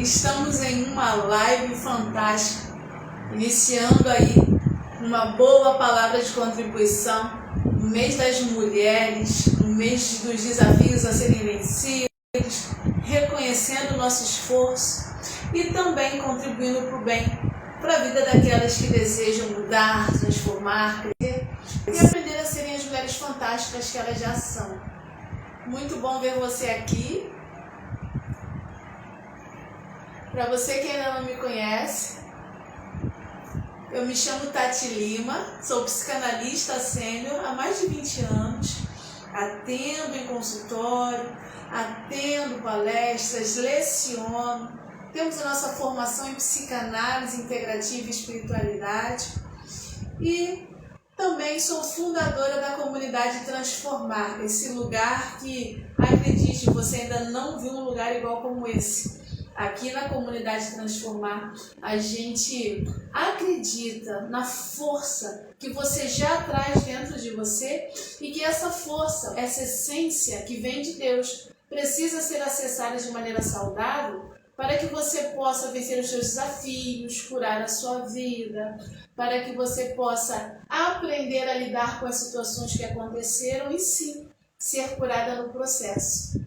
Estamos em uma live fantástica, iniciando aí uma boa palavra de contribuição no mês das mulheres, no mês dos desafios a serem vencidos, reconhecendo o nosso esforço e também contribuindo para o bem, para a vida daquelas que desejam mudar, transformar, crescer e aprender a serem as mulheres fantásticas que elas já são. Muito bom ver você aqui. Para você que ainda não me conhece, eu me chamo Tati Lima, sou psicanalista sênior há mais de 20 anos, atendo em consultório, atendo palestras, leciono, temos a nossa formação em psicanálise integrativa e espiritualidade e também sou fundadora da comunidade Transformar, esse lugar que, acredite, você ainda não viu um lugar igual como esse. Aqui na comunidade Transformar, a gente acredita na força que você já traz dentro de você e que essa força, essa essência que vem de Deus, precisa ser acessada de maneira saudável para que você possa vencer os seus desafios, curar a sua vida, para que você possa aprender a lidar com as situações que aconteceram e sim, ser curada no processo.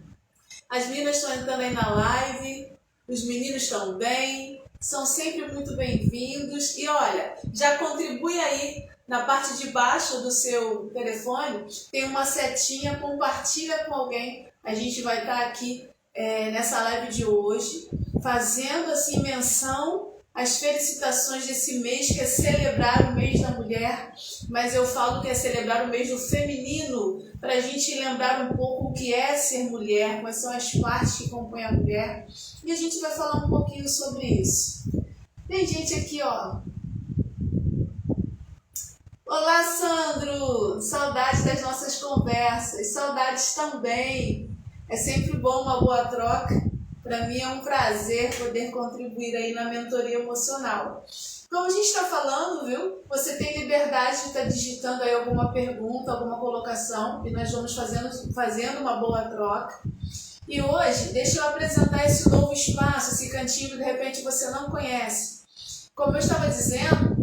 As meninas estão entrando aí na live. Os meninos estão bem, são sempre muito bem-vindos. E olha, já contribui aí na parte de baixo do seu telefone, tem uma setinha, compartilha com alguém. A gente vai estar aqui nessa live de hoje, fazendo assim menção às felicitações desse mês, que é celebrar o mês da mulher, mas eu falo que é celebrar o mês do feminino, para a gente lembrar um pouco o que é ser mulher, quais são as partes que compõem a mulher, e a gente vai falar um pouquinho sobre isso. Tem gente aqui, ó. Olá, Sandro! Saudades das nossas conversas, saudades também. É sempre bom uma boa troca. Para mim é um prazer poder contribuir aí na mentoria emocional. Como a gente está falando, viu? Você tem liberdade de estar digitando aí alguma pergunta, alguma colocação, e nós vamos fazendo uma boa troca. E hoje, deixa eu apresentar esse novo espaço, esse cantinho que de repente você não conhece. Como eu estava dizendo,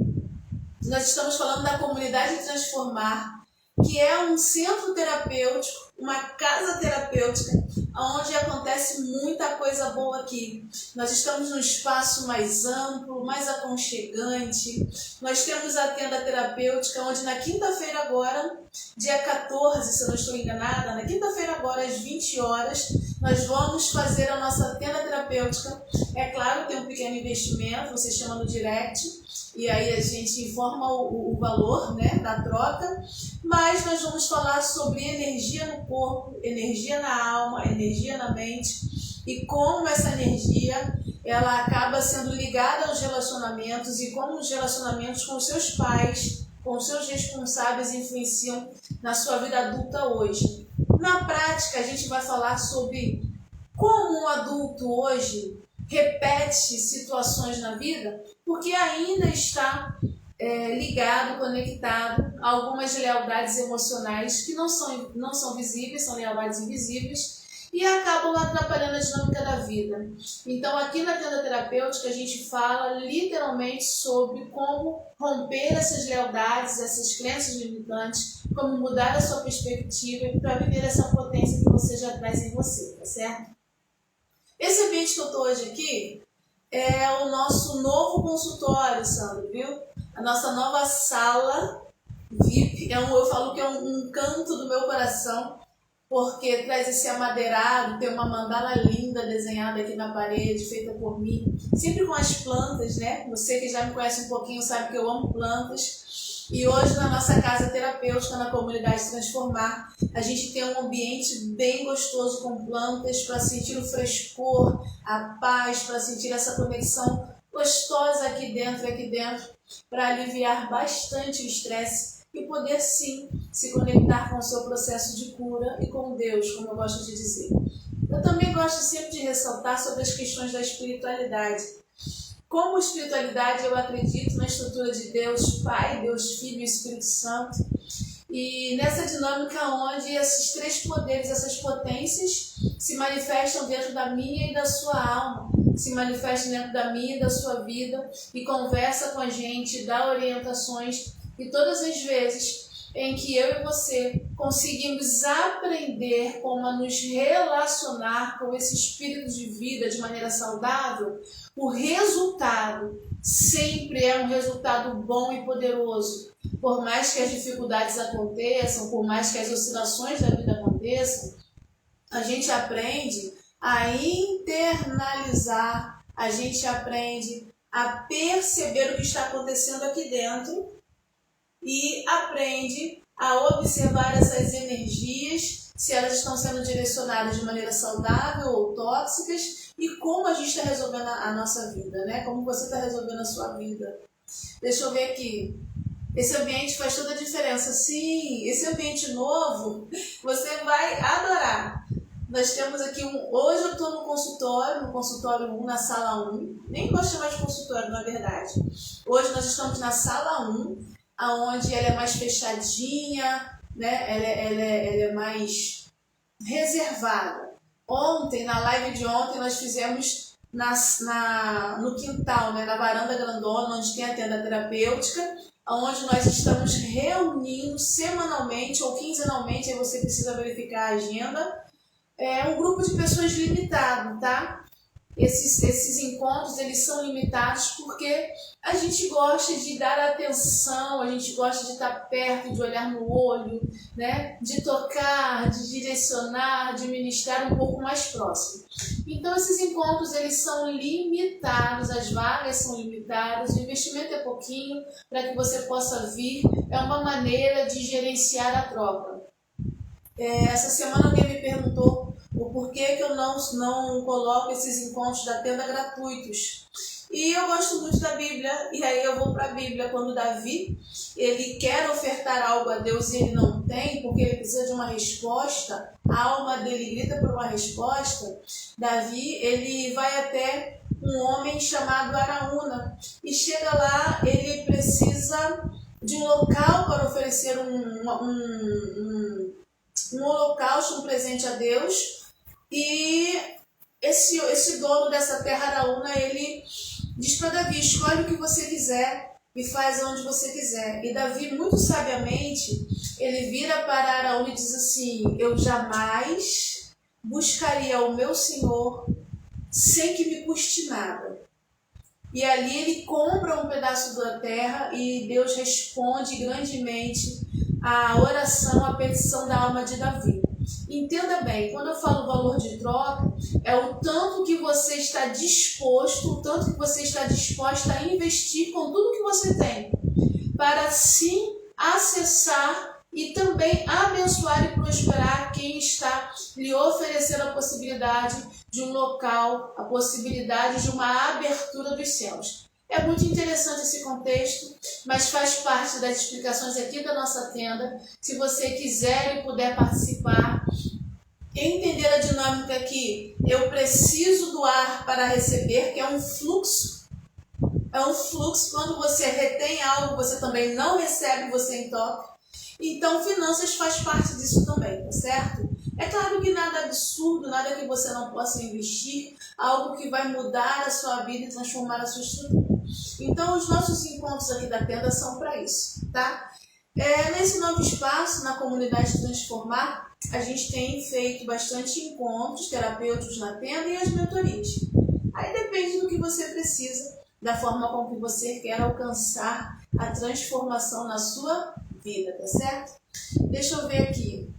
nós estamos falando da comunidade Transformar, que é um centro terapêutico, uma casa terapêutica, onde acontece muita coisa boa aqui. Nós estamos num espaço mais amplo, mais aconchegante. Nós temos a tenda terapêutica, onde na quinta-feira agora, dia 14, se eu não estou enganada, na quinta-feira agora, às 20 horas, nós vamos fazer a nossa tenda terapêutica. É claro, tem um pequeno investimento, você chama no direct, e aí a gente informa o valor, né, da troca, mas nós vamos falar sobre energia no corpo, energia na alma, energia na mente e como essa energia ela acaba sendo ligada aos relacionamentos e como os relacionamentos com seus pais, com seus responsáveis influenciam na sua vida adulta hoje. Na prática, a gente vai falar sobre como um adulto hoje repete situações na vida porque ainda está ligado, conectado a algumas lealdades emocionais que não são visíveis, são lealdades invisíveis e acabam atrapalhando a dinâmica da vida. Então aqui na tenda terapêutica a gente fala literalmente sobre como romper essas lealdades, essas crenças limitantes, como mudar a sua perspectiva para viver essa potência que você já traz em você, tá certo? Esse ambiente que eu estou hoje aqui é o nosso novo consultório, Sandro, viu? A nossa nova sala VIP. Eu falo que é um canto do meu coração, porque traz esse amadeirado, tem uma mandala linda desenhada aqui na parede, feita por mim, sempre com as plantas, né? Você que já me conhece um pouquinho sabe que eu amo plantas. E hoje na nossa casa terapêutica, na comunidade Transformar, a gente tem um ambiente bem gostoso com plantas para sentir o frescor, a paz, para sentir essa conexão gostosa aqui dentro, para aliviar bastante o estresse e poder sim se conectar com o seu processo de cura e com Deus, como eu gosto de dizer. Eu também gosto sempre de ressaltar sobre as questões da espiritualidade. Como espiritualidade, eu acredito na estrutura de Deus Pai, Deus Filho e Espírito Santo. E nessa dinâmica onde esses três poderes, essas potências, se manifestam dentro da minha e da sua alma, se manifestam dentro da minha e da sua vida e conversa com a gente, dá orientações. E todas as vezes em que eu e você conseguimos aprender como a nos relacionar com esse espírito de vida de maneira saudável, o resultado sempre é um resultado bom e poderoso. Por mais que as dificuldades aconteçam, por mais que as oscilações da vida aconteçam, a gente aprende a internalizar, a gente aprende a perceber o que está acontecendo aqui dentro e aprende a observar essas energias, se elas estão sendo direcionadas de maneira saudável ou tóxicas, e como a gente está resolvendo a nossa vida, né? Como você está resolvendo a sua vida. Deixa eu ver aqui. Esse ambiente faz toda a diferença. Sim, esse ambiente novo, você vai adorar. Nós temos aqui hoje eu estou no consultório 1, na sala 1. Nem gosto de chamar de consultório, na verdade. Hoje nós estamos na sala 1, onde ela é mais fechadinha, né? Ela é mais reservada. Ontem, na live de ontem, nós fizemos no quintal, né? Na varanda grandona, onde tem a tenda terapêutica, onde nós estamos reunindo semanalmente ou quinzenalmente, aí você precisa verificar a agenda, um grupo de pessoas limitado, tá? Esses encontros, eles são limitados porque a gente gosta de dar atenção, a gente gosta de estar perto, de olhar no olho, né? De tocar, de direcionar, de ministrar um pouco mais próximo. Então, esses encontros, eles são limitados, as vagas são limitadas, o investimento é pouquinho para que você possa vir. É uma maneira de gerenciar a troca. Essa semana alguém me perguntou o porquê que eu não coloco esses encontros da tenda gratuitos. E eu gosto muito da Bíblia, e aí eu vou para a Bíblia. Quando Davi, ele quer ofertar algo a Deus e ele não tem, porque ele precisa de uma resposta, a alma dele grita por uma resposta. Davi, ele vai até um homem chamado Araúna, e chega lá, ele precisa de um local para oferecer um holocausto, um presente a Deus. E esse dono dessa terra, Araúna, ele diz para Davi: escolhe o que você quiser e faz onde você quiser. E Davi, muito sabiamente, ele vira para Araúna e diz assim: eu jamais buscaria o meu Senhor sem que me custe nada. E ali ele compra um pedaço da terra e Deus responde grandemente a oração, a petição da alma de Davi. Entenda bem, quando eu falo valor de troca, é o tanto que você está disposto, o tanto que você está disposta a investir com tudo que você tem, para sim acessar e também abençoar e prosperar quem está lhe oferecendo a possibilidade de um local, a possibilidade de uma abertura dos céus. É muito interessante esse contexto, mas faz parte das explicações aqui da nossa tenda. Se você quiser e puder participar, entender a dinâmica que eu preciso doar para receber, que é um fluxo. É um fluxo, quando você retém algo, você também não recebe, você entope. Então, finanças faz parte disso também, tá certo? É claro que nada absurdo, nada que você não possa investir, algo que vai mudar a sua vida e transformar a sua estrutura. Então, os nossos encontros aqui da tenda são para isso, tá? Nesse novo espaço, na comunidade Transformar, a gente tem feito bastante encontros terapêuticos na tenda e as mentorias. Aí depende do que você precisa, da forma com que você quer alcançar a transformação na sua vida, tá certo? Deixa eu ver aqui.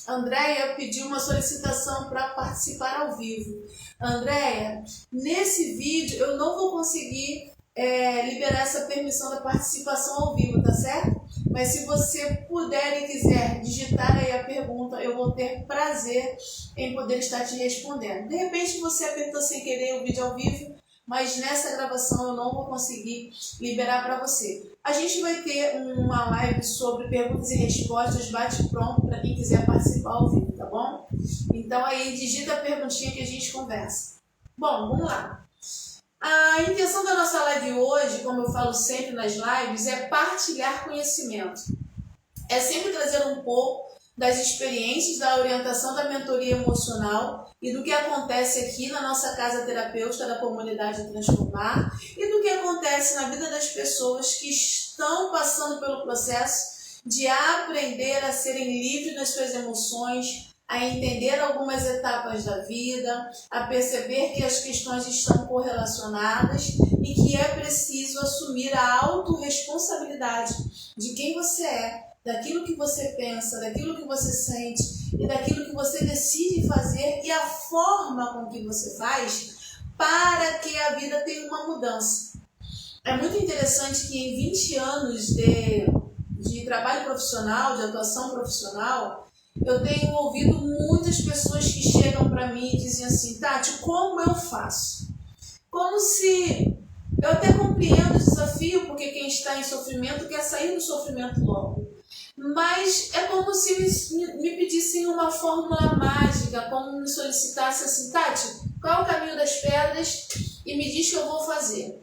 Andréia pediu uma solicitação para participar ao vivo. Andréia, nesse vídeo eu não vou conseguir liberar essa permissão da participação ao vivo, tá certo? Mas se você puder e quiser digitar aí a pergunta, eu vou ter prazer em poder estar te respondendo. De repente você apertou sem querer o vídeo ao vivo, mas nessa gravação eu não vou conseguir liberar para você. A gente vai ter uma live sobre perguntas e respostas, bate-pronto, para quem quiser participar ao vivo, tá bom? Então aí digita a perguntinha que a gente conversa. Bom, vamos lá. A intenção da nossa live hoje, como eu falo sempre nas lives, é partilhar conhecimento. É sempre trazer um pouco das experiências da orientação da mentoria emocional e do que acontece aqui na nossa casa terapêutica da comunidade Transformar e do que acontece na vida das pessoas que estão passando pelo processo de aprender a serem livres nas suas emoções, a entender algumas etapas da vida, a perceber que as questões estão correlacionadas e que é preciso assumir a autorresponsabilidade de quem você é, daquilo que você pensa, daquilo que você sente e daquilo que você decide fazer e a forma com que você faz para que a vida tenha uma mudança. É muito interessante que em 20 anos de trabalho profissional, de atuação profissional, eu tenho ouvido muitas pessoas que chegam para mim e dizem assim: Tati, como eu faço? Como se... Eu até compreendo o desafio, porque quem está em sofrimento quer sair do sofrimento logo. Mas é como se me pedissem uma fórmula mágica, como me solicitasse assim: Tati, qual é o caminho das pedras e me diz que eu vou fazer.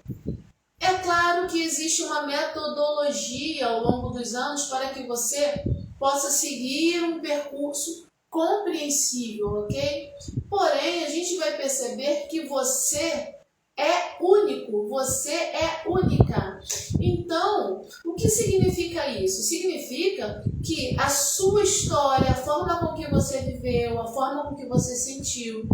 É claro que existe uma metodologia ao longo dos anos para que você possa seguir um percurso compreensível, ok? Porém, a gente vai perceber que você é único, você é única. Então, o que significa isso? Significa que a sua história, a forma com que você viveu, a forma com que você sentiu,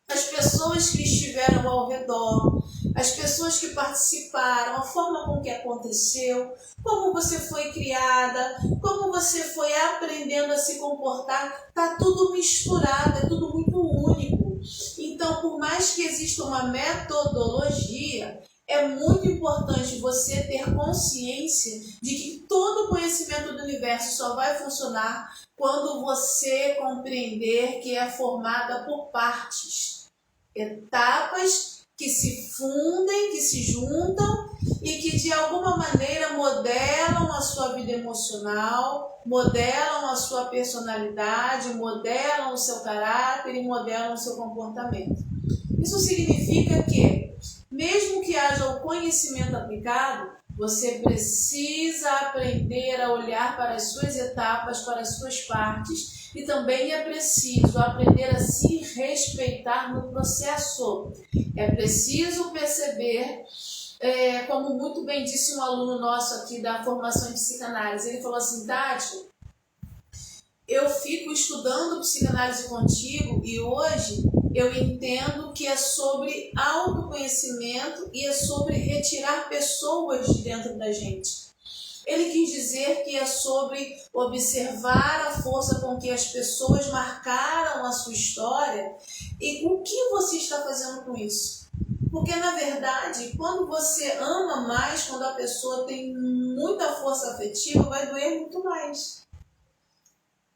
as pessoas que estiveram ao redor, as pessoas que participaram, a forma com que aconteceu, como você foi criada, como você foi aprendendo a se comportar, está tudo misturado, é tudo muito único. Então, por mais que exista uma metodologia, é muito importante você ter consciência de que todo o conhecimento do universo só vai funcionar quando você compreender que é formada por partes, etapas que se fundem, que se juntam e que de alguma maneira modelam a sua vida emocional, modelam a sua personalidade, modelam o seu caráter e modelam o seu comportamento. Isso significa que, mesmo que haja o conhecimento aplicado, você precisa aprender a olhar para as suas etapas, para as suas partes, e também é preciso aprender a se respeitar no processo. É preciso perceber, como muito bem disse um aluno nosso aqui da formação em psicanálise, ele falou assim: Tati, eu fico estudando psicanálise contigo e hoje eu entendo que é sobre autoconhecimento e é sobre retirar pessoas de dentro da gente. Ele quis dizer que é sobre observar a força com que as pessoas marcaram a sua história e o que você está fazendo com isso. Porque, na verdade, quando você ama mais, quando a pessoa tem muita força afetiva, vai doer muito mais.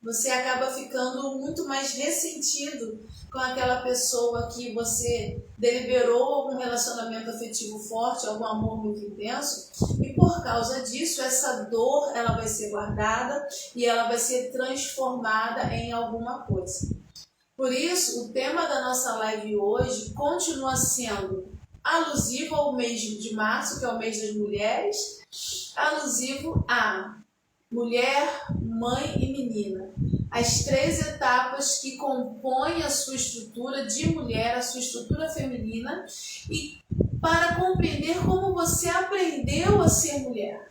Você acaba ficando muito mais ressentido com aquela pessoa que você deliberou algum relacionamento afetivo forte, algum amor muito intenso, e por causa disso, essa dor ela vai ser guardada e ela vai ser transformada em alguma coisa. Por isso, o tema da nossa live hoje continua sendo alusivo ao mês de março, que é o mês das mulheres, alusivo a mulher, mãe e menina. As 3 etapas que compõem a sua estrutura de mulher, a sua estrutura feminina, e para compreender como você aprendeu a ser mulher.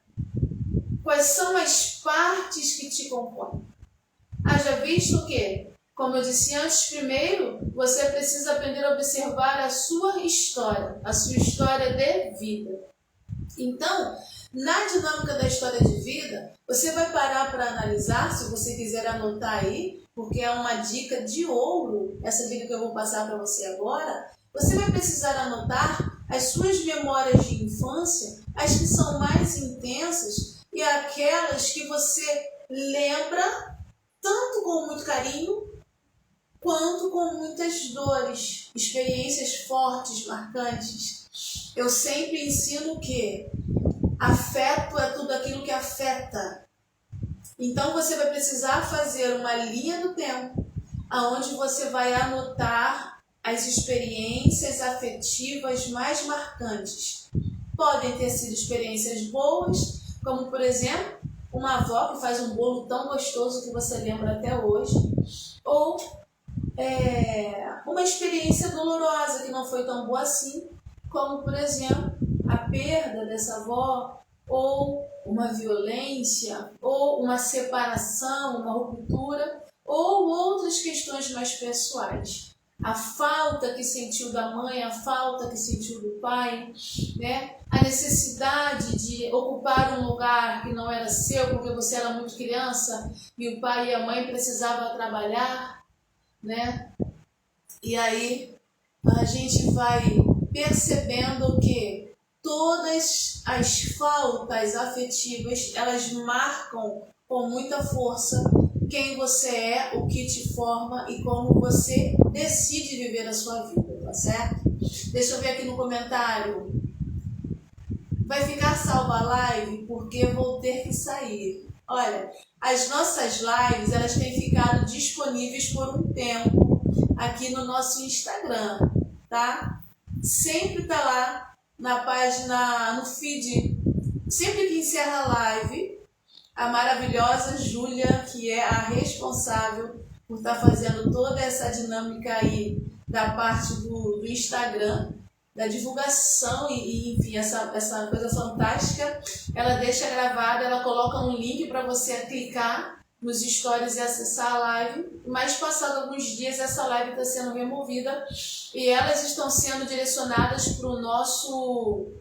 Quais são as partes que te compõem? Haja visto que, como eu disse antes, primeiro você precisa aprender a observar a sua história de vida. Então, na dinâmica da história de vida, você vai parar para analisar, se você quiser anotar aí, porque é uma dica de ouro, essa dica que eu vou passar para você agora. Você vai precisar anotar as suas memórias de infância, as que são mais intensas e aquelas que você lembra tanto com muito carinho, quanto com muitas dores, experiências fortes, marcantes. Eu sempre ensino que afeto é tudo aquilo que afeta. Então você vai precisar fazer uma linha do tempo, aonde você vai anotar as experiências afetivas mais marcantes. Podem ter sido experiências boas, como por exemplo, uma avó que faz um bolo tão gostoso que você lembra até hoje, ou uma experiência dolorosa que não foi tão boa assim, como por exemplo, a perda dessa avó, ou uma violência, ou uma separação, uma ruptura, ou outras questões mais pessoais. A falta que sentiu da mãe, a falta que sentiu do pai, né? A necessidade de ocupar um lugar que não era seu porque você era muito criança e o pai e a mãe precisavam trabalhar, né? E aí a gente vai percebendo que todas as faltas afetivas, elas marcam com muita força quem você é, o que te forma e como você decide viver a sua vida, tá certo? Deixa eu ver aqui no comentário. Vai ficar salva a live porque eu vou ter que sair. Olha, as nossas lives, elas têm ficado disponíveis por um tempo aqui no nosso Instagram, tá? Sempre tá lá na página, no feed, sempre que encerra a live, a maravilhosa Júlia, que é a responsável por estar fazendo toda essa dinâmica aí da parte do Instagram, da divulgação e enfim, essa coisa fantástica, ela deixa gravada, ela coloca um link para você clicar nos stories e acessar a live, mas passado alguns dias essa live está sendo removida e elas estão sendo direcionadas para o nosso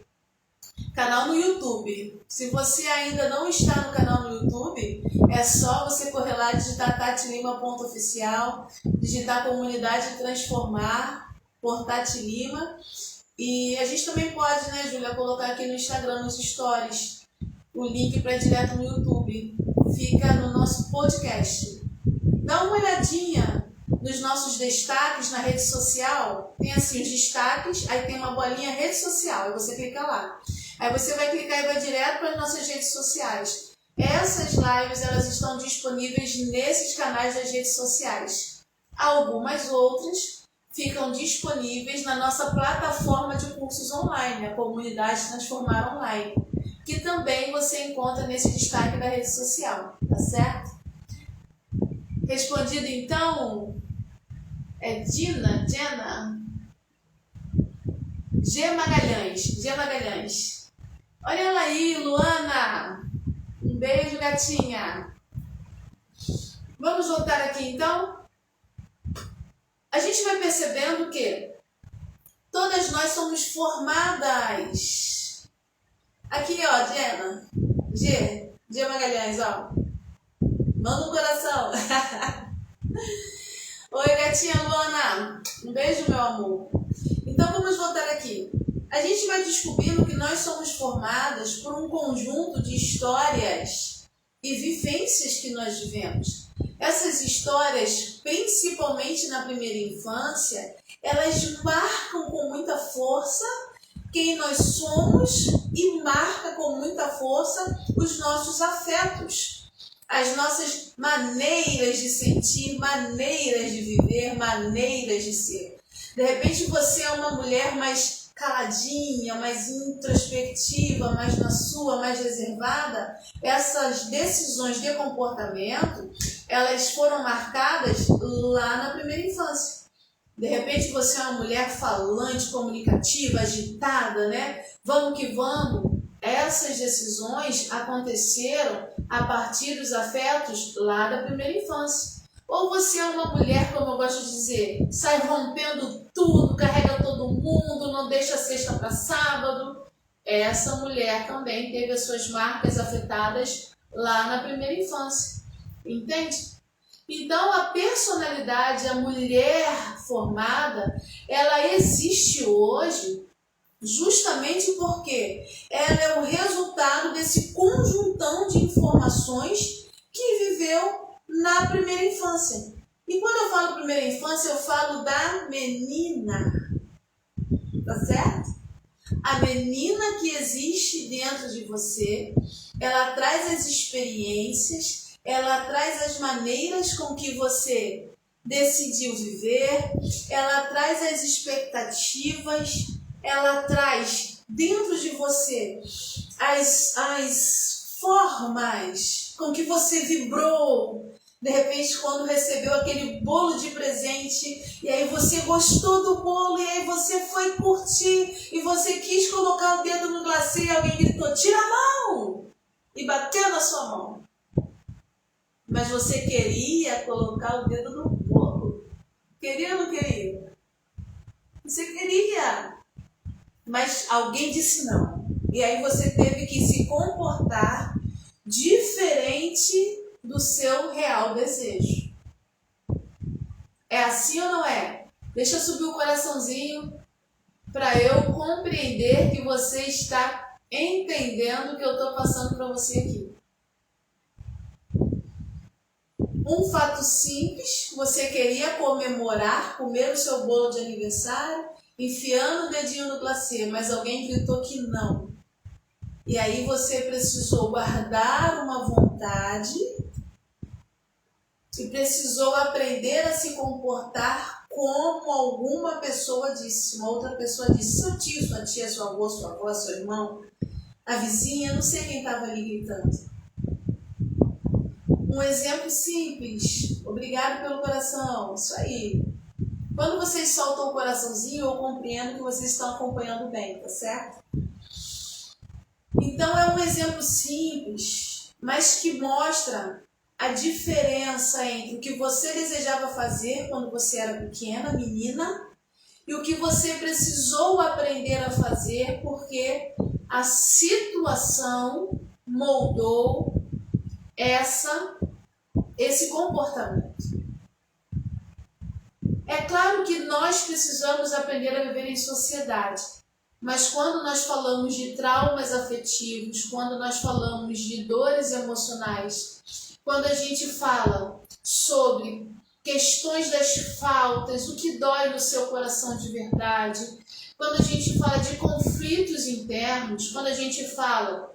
canal no YouTube. Se você ainda não está no canal no YouTube, é só você correr lá, digitar tatilima.oficial, digitar Comunidade Transformar por Tati Lima. E a gente também pode, né, Júlia, colocar aqui no Instagram, nos stories, o link para direto no YouTube. Fica no nosso podcast. Dá uma olhadinha nos nossos destaques na rede social. Tem assim os destaques, aí tem uma bolinha rede social, aí você clica lá. Aí você vai clicar e vai direto para as nossas redes sociais. Essas lives, elas estão disponíveis nesses canais das redes sociais. Algumas outras ficam disponíveis na nossa plataforma de cursos online, a Comunidade Transformar Online, que também você encontra nesse destaque da rede social, tá certo? Respondido então, é Jenna, G Magalhães. Olha ela aí, Luana. Um beijo, gatinha. Vamos voltar aqui então? A gente vai percebendo que todas nós somos formadas. Aqui, ó, Jenna. G Magalhães, ó. Manda um coração. Oi, gatinha Luana. Um beijo, meu amor. Então, vamos voltar aqui. A gente vai descobrindo que nós somos formadas por um conjunto de histórias e vivências que nós vivemos. Essas histórias, principalmente na primeira infância, elas marcam com muita força quem nós somos e marca com muita força os nossos afetos, as nossas maneiras de sentir, maneiras de viver, maneiras de ser. De repente você é uma mulher mais caladinha, mais introspectiva, mais na sua, mais reservada. Essas decisões de comportamento, elas foram marcadas lá na primeira infância. De repente você é uma mulher falante, comunicativa, agitada, né? Vamos que vamos. Essas decisões aconteceram a partir dos afetos lá da primeira infância. Ou você é uma mulher, como eu gosto de dizer, sai rompendo tudo, carrega todo mundo, não deixa sexta para sábado. Essa mulher também teve as suas marcas afetadas lá na primeira infância. Entende? Então, a personalidade, a mulher formada, ela existe hoje justamente porque ela é o resultado desse conjuntão de informações que viveu na primeira infância. E quando eu falo primeira infância, eu falo da menina, tá certo? A menina que existe dentro de você, ela traz as experiências, ela traz as maneiras com que você decidiu viver, ela traz as expectativas, ela traz dentro de você as formas com que você vibrou. De repente, quando recebeu aquele bolo de presente, e aí você gostou do bolo, e aí você foi curtir, e você quis colocar o dedo no glacê, e alguém gritou, tira a mão! E bateu na sua mão. Mas você queria colocar o dedo no bolo. Queria ou não queria? Você queria. Mas alguém disse não. E aí você teve que se comportar diferente do seu real desejo. É assim ou não é? Deixa eu subir o coraçãozinho para eu compreender que você está entendendo o que eu estou passando para você aqui. Um fato simples, você queria comemorar, comer o seu bolo de aniversário, enfiando o dedinho no glacê, mas alguém gritou que não. E aí você precisou guardar uma vontade e precisou aprender a se comportar como alguma pessoa disse. Uma outra pessoa disse, seu tio, sua tia, seu avô, sua avó, seu irmão, a vizinha, não sei quem estava ali gritando. Um exemplo simples. Obrigado pelo coração. Isso aí. Quando vocês soltam o coraçãozinho, eu compreendo que vocês estão acompanhando bem, tá certo? Então é um exemplo simples, mas que mostra a diferença entre o que você desejava fazer quando você era pequena, menina, e o que você precisou aprender a fazer porque a situação moldou esse comportamento. É claro que nós precisamos aprender a viver em sociedade, mas quando nós falamos de traumas afetivos, quando nós falamos de dores emocionais, quando a gente fala sobre questões das faltas, o que dói no seu coração de verdade, quando a gente fala de conflitos internos, quando a gente fala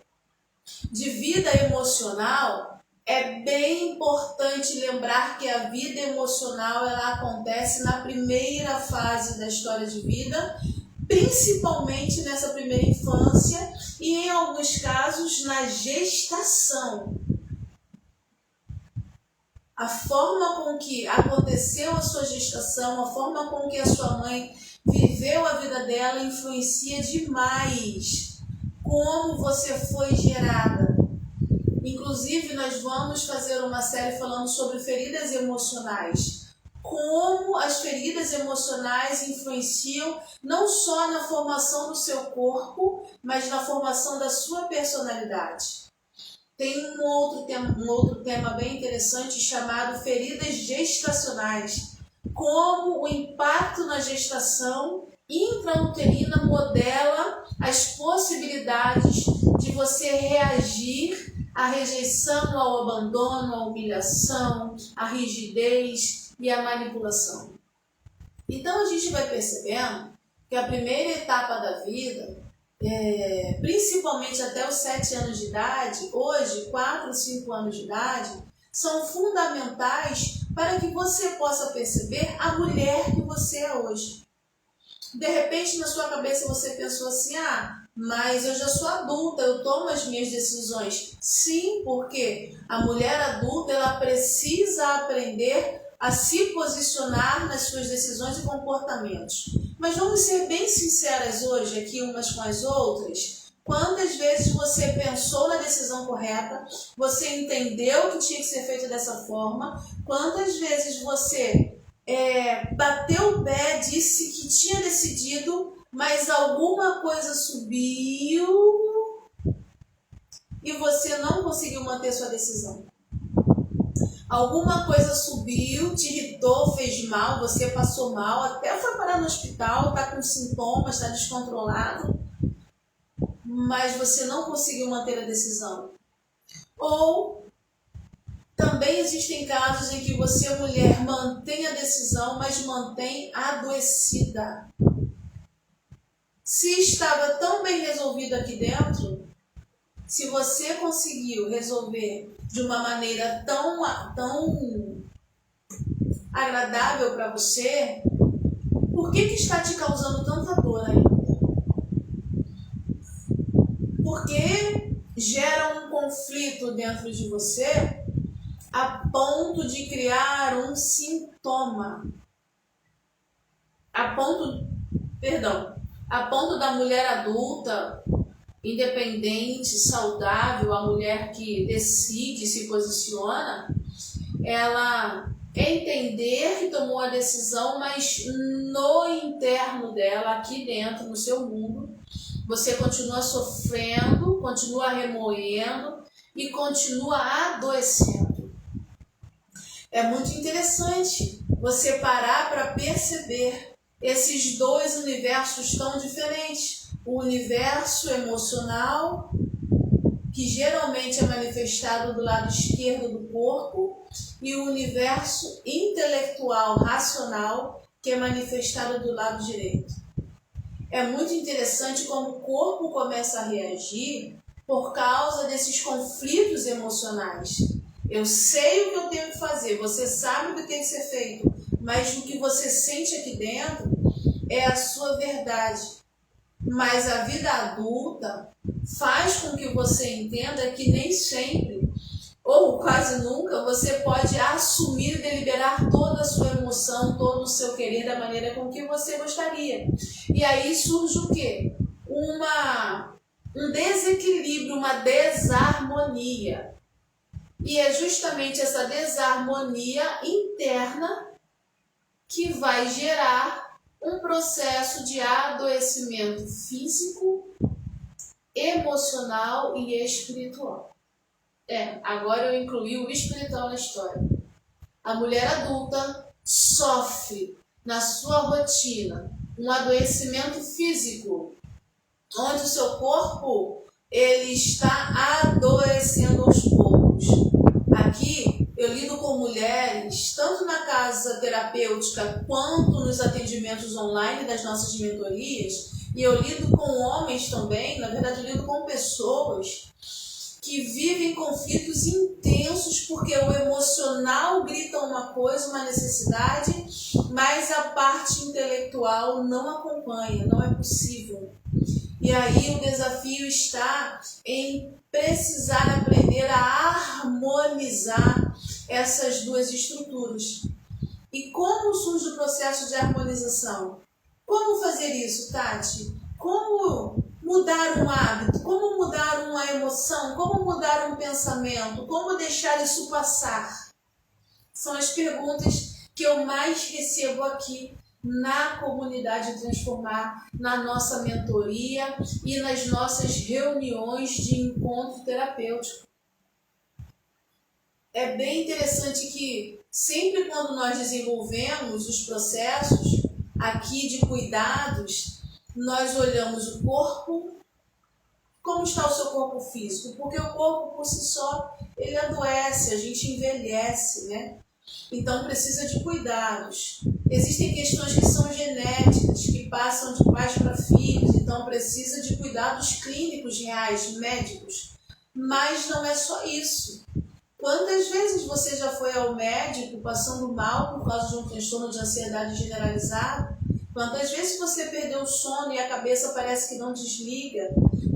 de vida emocional, é bem importante lembrar que a vida emocional ela acontece na primeira fase da história de vida, principalmente nessa primeira infância e em alguns casos na gestação. A forma com que aconteceu a sua gestação, a forma com que a sua mãe viveu a vida dela influencia demais como você foi gerada. Inclusive, nós vamos fazer uma série falando sobre feridas emocionais. Como as feridas emocionais influenciam não só na formação do seu corpo, mas na formação da sua personalidade. Tem um outro tema bem interessante chamado feridas gestacionais. Como o impacto na gestação intrauterina modela as possibilidades de você reagir à rejeição, ao abandono, à humilhação, à rigidez e à manipulação. Então a gente vai percebendo que a primeira etapa da vida, principalmente até os 7 anos de idade, hoje 4, 5 anos de idade, são fundamentais para que você possa perceber a mulher que você é hoje. De repente na sua cabeça você pensou assim, mas eu já sou adulta, eu tomo as minhas decisões. Sim, porque a mulher adulta ela precisa aprender a se posicionar nas suas decisões e comportamentos. Mas vamos ser bem sinceras hoje aqui umas com as outras. Quantas vezes você pensou na decisão correta, você entendeu que tinha que ser feito dessa forma, quantas vezes você bateu o pé, disse que tinha decidido, mas alguma coisa subiu e você não conseguiu manter sua decisão. Alguma coisa subiu, te irritou, fez mal, você passou mal, até foi parar no hospital, está com sintomas, está descontrolado, mas você não conseguiu manter a decisão. Ou também existem casos em que você, mulher, mantém a decisão, mas mantém adoecida. Se estava tão bem resolvido aqui dentro, se você conseguiu resolver de uma maneira tão agradável para você, por que está te causando tanta dor ainda? Porque gera um conflito dentro de você a ponto de criar um sintoma. A ponto da mulher adulta, independente, saudável, a mulher que decide, se posiciona, ela entender que tomou a decisão, mas no interno dela, aqui dentro, no seu mundo, você continua sofrendo, continua remoendo e continua adoecendo. É muito interessante você parar para perceber esses dois universos tão diferentes. O universo emocional, que geralmente é manifestado do lado esquerdo do corpo, e o universo intelectual, racional, que é manifestado do lado direito. É muito interessante como o corpo começa a reagir por causa desses conflitos emocionais. Eu sei o que eu tenho que fazer, você sabe o que tem que ser feito, mas o que você sente aqui dentro é a sua verdade. Mas a vida adulta faz com que você entenda que nem sempre, ou quase nunca, você pode assumir e deliberar toda a sua emoção, todo o seu querer da maneira com que você gostaria. E aí surge o quê? Um desequilíbrio, uma desarmonia. E é justamente essa desarmonia interna que vai gerar um processo de adoecimento físico, emocional e espiritual. Agora eu incluí o espiritual na história. A mulher adulta sofre na sua rotina um adoecimento físico, onde o seu corpo ele está adoecendo aos poucos. Aqui eu lido com mulheres, tanto na casa terapêutica quanto nos atendimentos online das nossas mentorias, e eu lido com homens também, na verdade eu lido com pessoas que vivem conflitos intensos porque o emocional grita uma coisa, uma necessidade, mas a parte intelectual não acompanha, não é possível. E aí o desafio está em precisar aprender a harmonizar essas duas estruturas. E como surge o processo de harmonização? Como fazer isso, Tati? Como mudar um hábito? Como mudar uma emoção? Como mudar um pensamento? Como deixar isso passar? São as perguntas que eu mais recebo aqui na comunidade Transformar, na nossa mentoria e nas nossas reuniões de encontro terapêutico. É bem interessante que sempre quando nós desenvolvemos os processos aqui de cuidados, nós olhamos o corpo, como está o seu corpo físico, porque o corpo por si só, ele adoece, a gente envelhece, né? Então precisa de cuidados. Existem questões que são genéticas, que passam de pais para filhos, então precisa de cuidados clínicos reais, médicos. Mas não é só isso. Quantas vezes você já foi ao médico passando mal por causa de um transtorno de ansiedade generalizado? Quantas vezes você perdeu o sono e a cabeça parece que não desliga?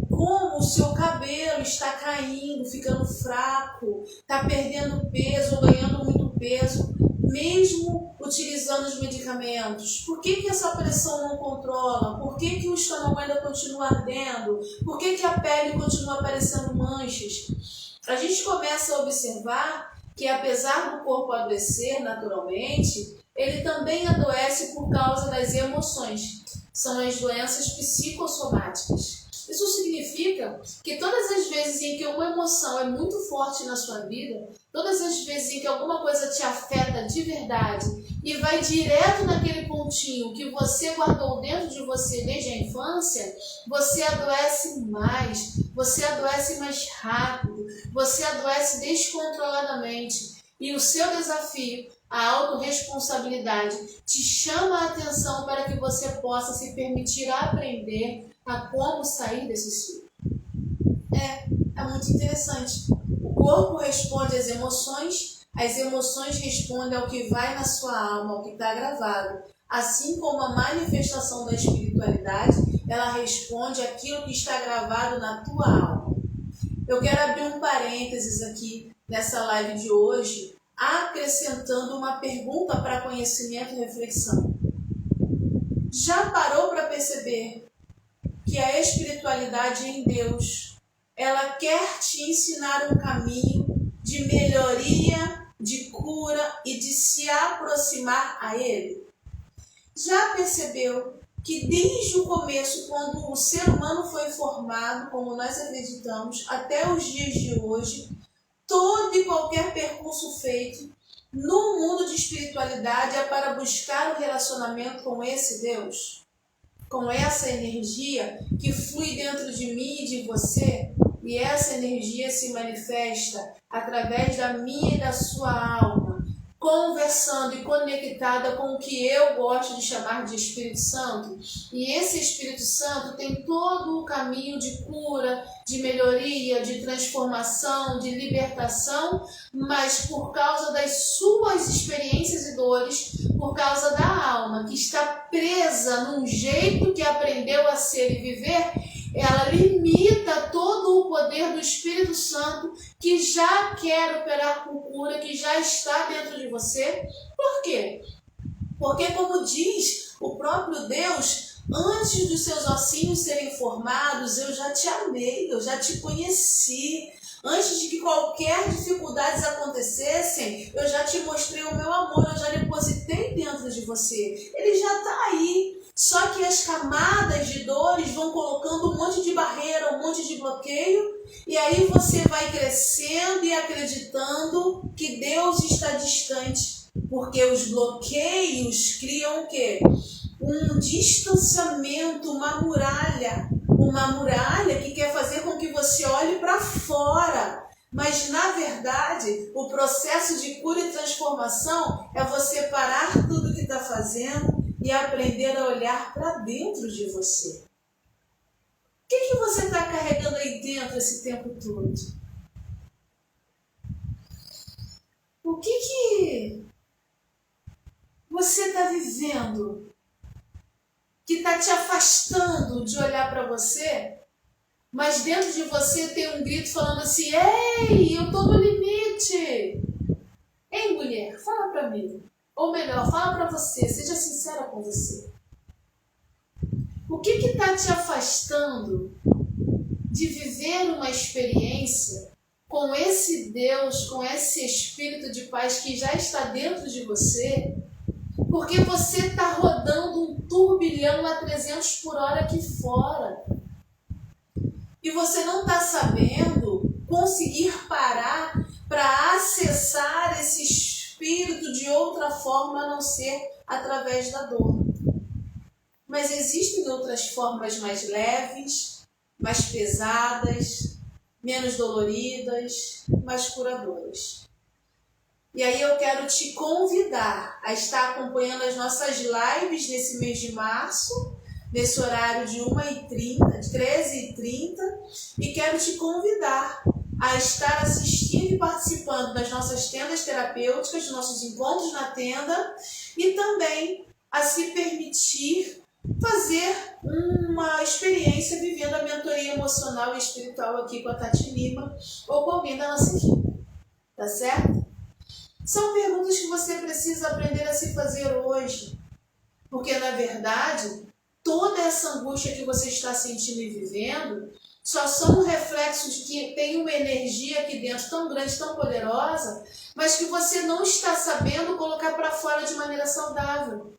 Como o seu cabelo está caindo, ficando fraco, está perdendo peso ou ganhando muito peso, mesmo utilizando os medicamentos? Por que essa pressão não controla? Por que o estômago ainda continua ardendo? Por que a pele continua aparecendo manchas? A gente começa a observar que apesar do corpo adoecer naturalmente, ele também adoece por causa das emoções. São as doenças psicossomáticas. Isso significa que todas as vezes em que uma emoção é muito forte na sua vida, todas as vezes em que alguma coisa te afeta de verdade e vai direto naquele pontinho que você guardou dentro de você desde a infância, você adoece mais, você adoece mais rápido, você adoece descontroladamente. E o seu desafio, a autorresponsabilidade, te chama a atenção para que você possa se permitir aprender a como sair desse ciclo. É muito interessante. O corpo responde às emoções, As emoções respondem ao que vai na sua alma, ao que está gravado. Assim como a manifestação da espiritualidade, ela responde àquilo que está gravado na tua alma. Eu quero abrir um parênteses aqui nessa live de hoje, acrescentando uma pergunta para conhecimento e reflexão. Já parou para perceber que a espiritualidade em Deus, ela quer te ensinar um caminho de melhoria, de cura e de se aproximar a Ele? Já percebeu que desde o começo, quando o ser humano foi formado, como nós acreditamos, até os dias de hoje, todo e qualquer percurso feito no mundo de espiritualidade é para buscar o relacionamento com esse Deus? Com essa energia que flui dentro de mim e de você, e essa energia se manifesta através da minha e da sua alma, conversando e conectada com o que eu gosto de chamar de Espírito Santo. E esse Espírito Santo tem todo o caminho de cura, de melhoria, de transformação, de libertação, mas por causa das suas experiências e dores, por causa da alma que está presa num jeito que aprendeu a ser e viver, ela limita todo o poder do Espírito Santo que já quer operar com cura, que já está dentro de você. Por quê? Porque, como diz o próprio Deus, antes dos seus ossinhos serem formados, eu já te amei, eu já te conheci. Antes de que qualquer dificuldades acontecessem, eu já te mostrei o meu amor, eu já depositei dentro de você. Ele já está aí. Só que as camadas de dores vão colocando um monte de barreira, um monte de bloqueio, e aí você vai crescendo e acreditando que Deus está distante, porque os bloqueios criam o quê? Um distanciamento, uma muralha que quer fazer com que você olhe para fora. Mas, na verdade, o processo de cura e transformação é você parar tudo que está fazendo e aprender a olhar para dentro de você. O que você está carregando aí dentro esse tempo todo? O que você está vivendo que está te afastando de olhar para você, mas dentro de você tem um grito falando assim: ei, eu estou no limite. Ei, mulher, fala para mim. Ou melhor, fala para você, seja sincera com você. O que está te afastando de viver uma experiência com esse Deus, com esse Espírito de paz que já está dentro de você? Porque você está rodando um turbilhão a 300 por hora aqui fora. E você não está sabendo conseguir parar para acessar esse Espírito de outra forma a não ser através da dor. Mas existem outras formas mais leves, mais pesadas, menos doloridas, mais curadoras. E aí eu quero te convidar a estar acompanhando as nossas lives nesse mês de março, nesse horário de 1h30, de 13h30, e quero te convidar a estar assistindo e participando das nossas tendas terapêuticas, dos nossos encontros na tenda, e também a se permitir fazer uma experiência vivendo a mentoria emocional e espiritual aqui com a Tati Lima ou com alguém da nossa equipe. Tá certo? São perguntas que você precisa aprender a se fazer hoje. Porque, na verdade, toda essa angústia que você está sentindo e vivendo só são reflexos de que tem uma energia aqui dentro tão grande, tão poderosa, mas que você não está sabendo colocar para fora de maneira saudável.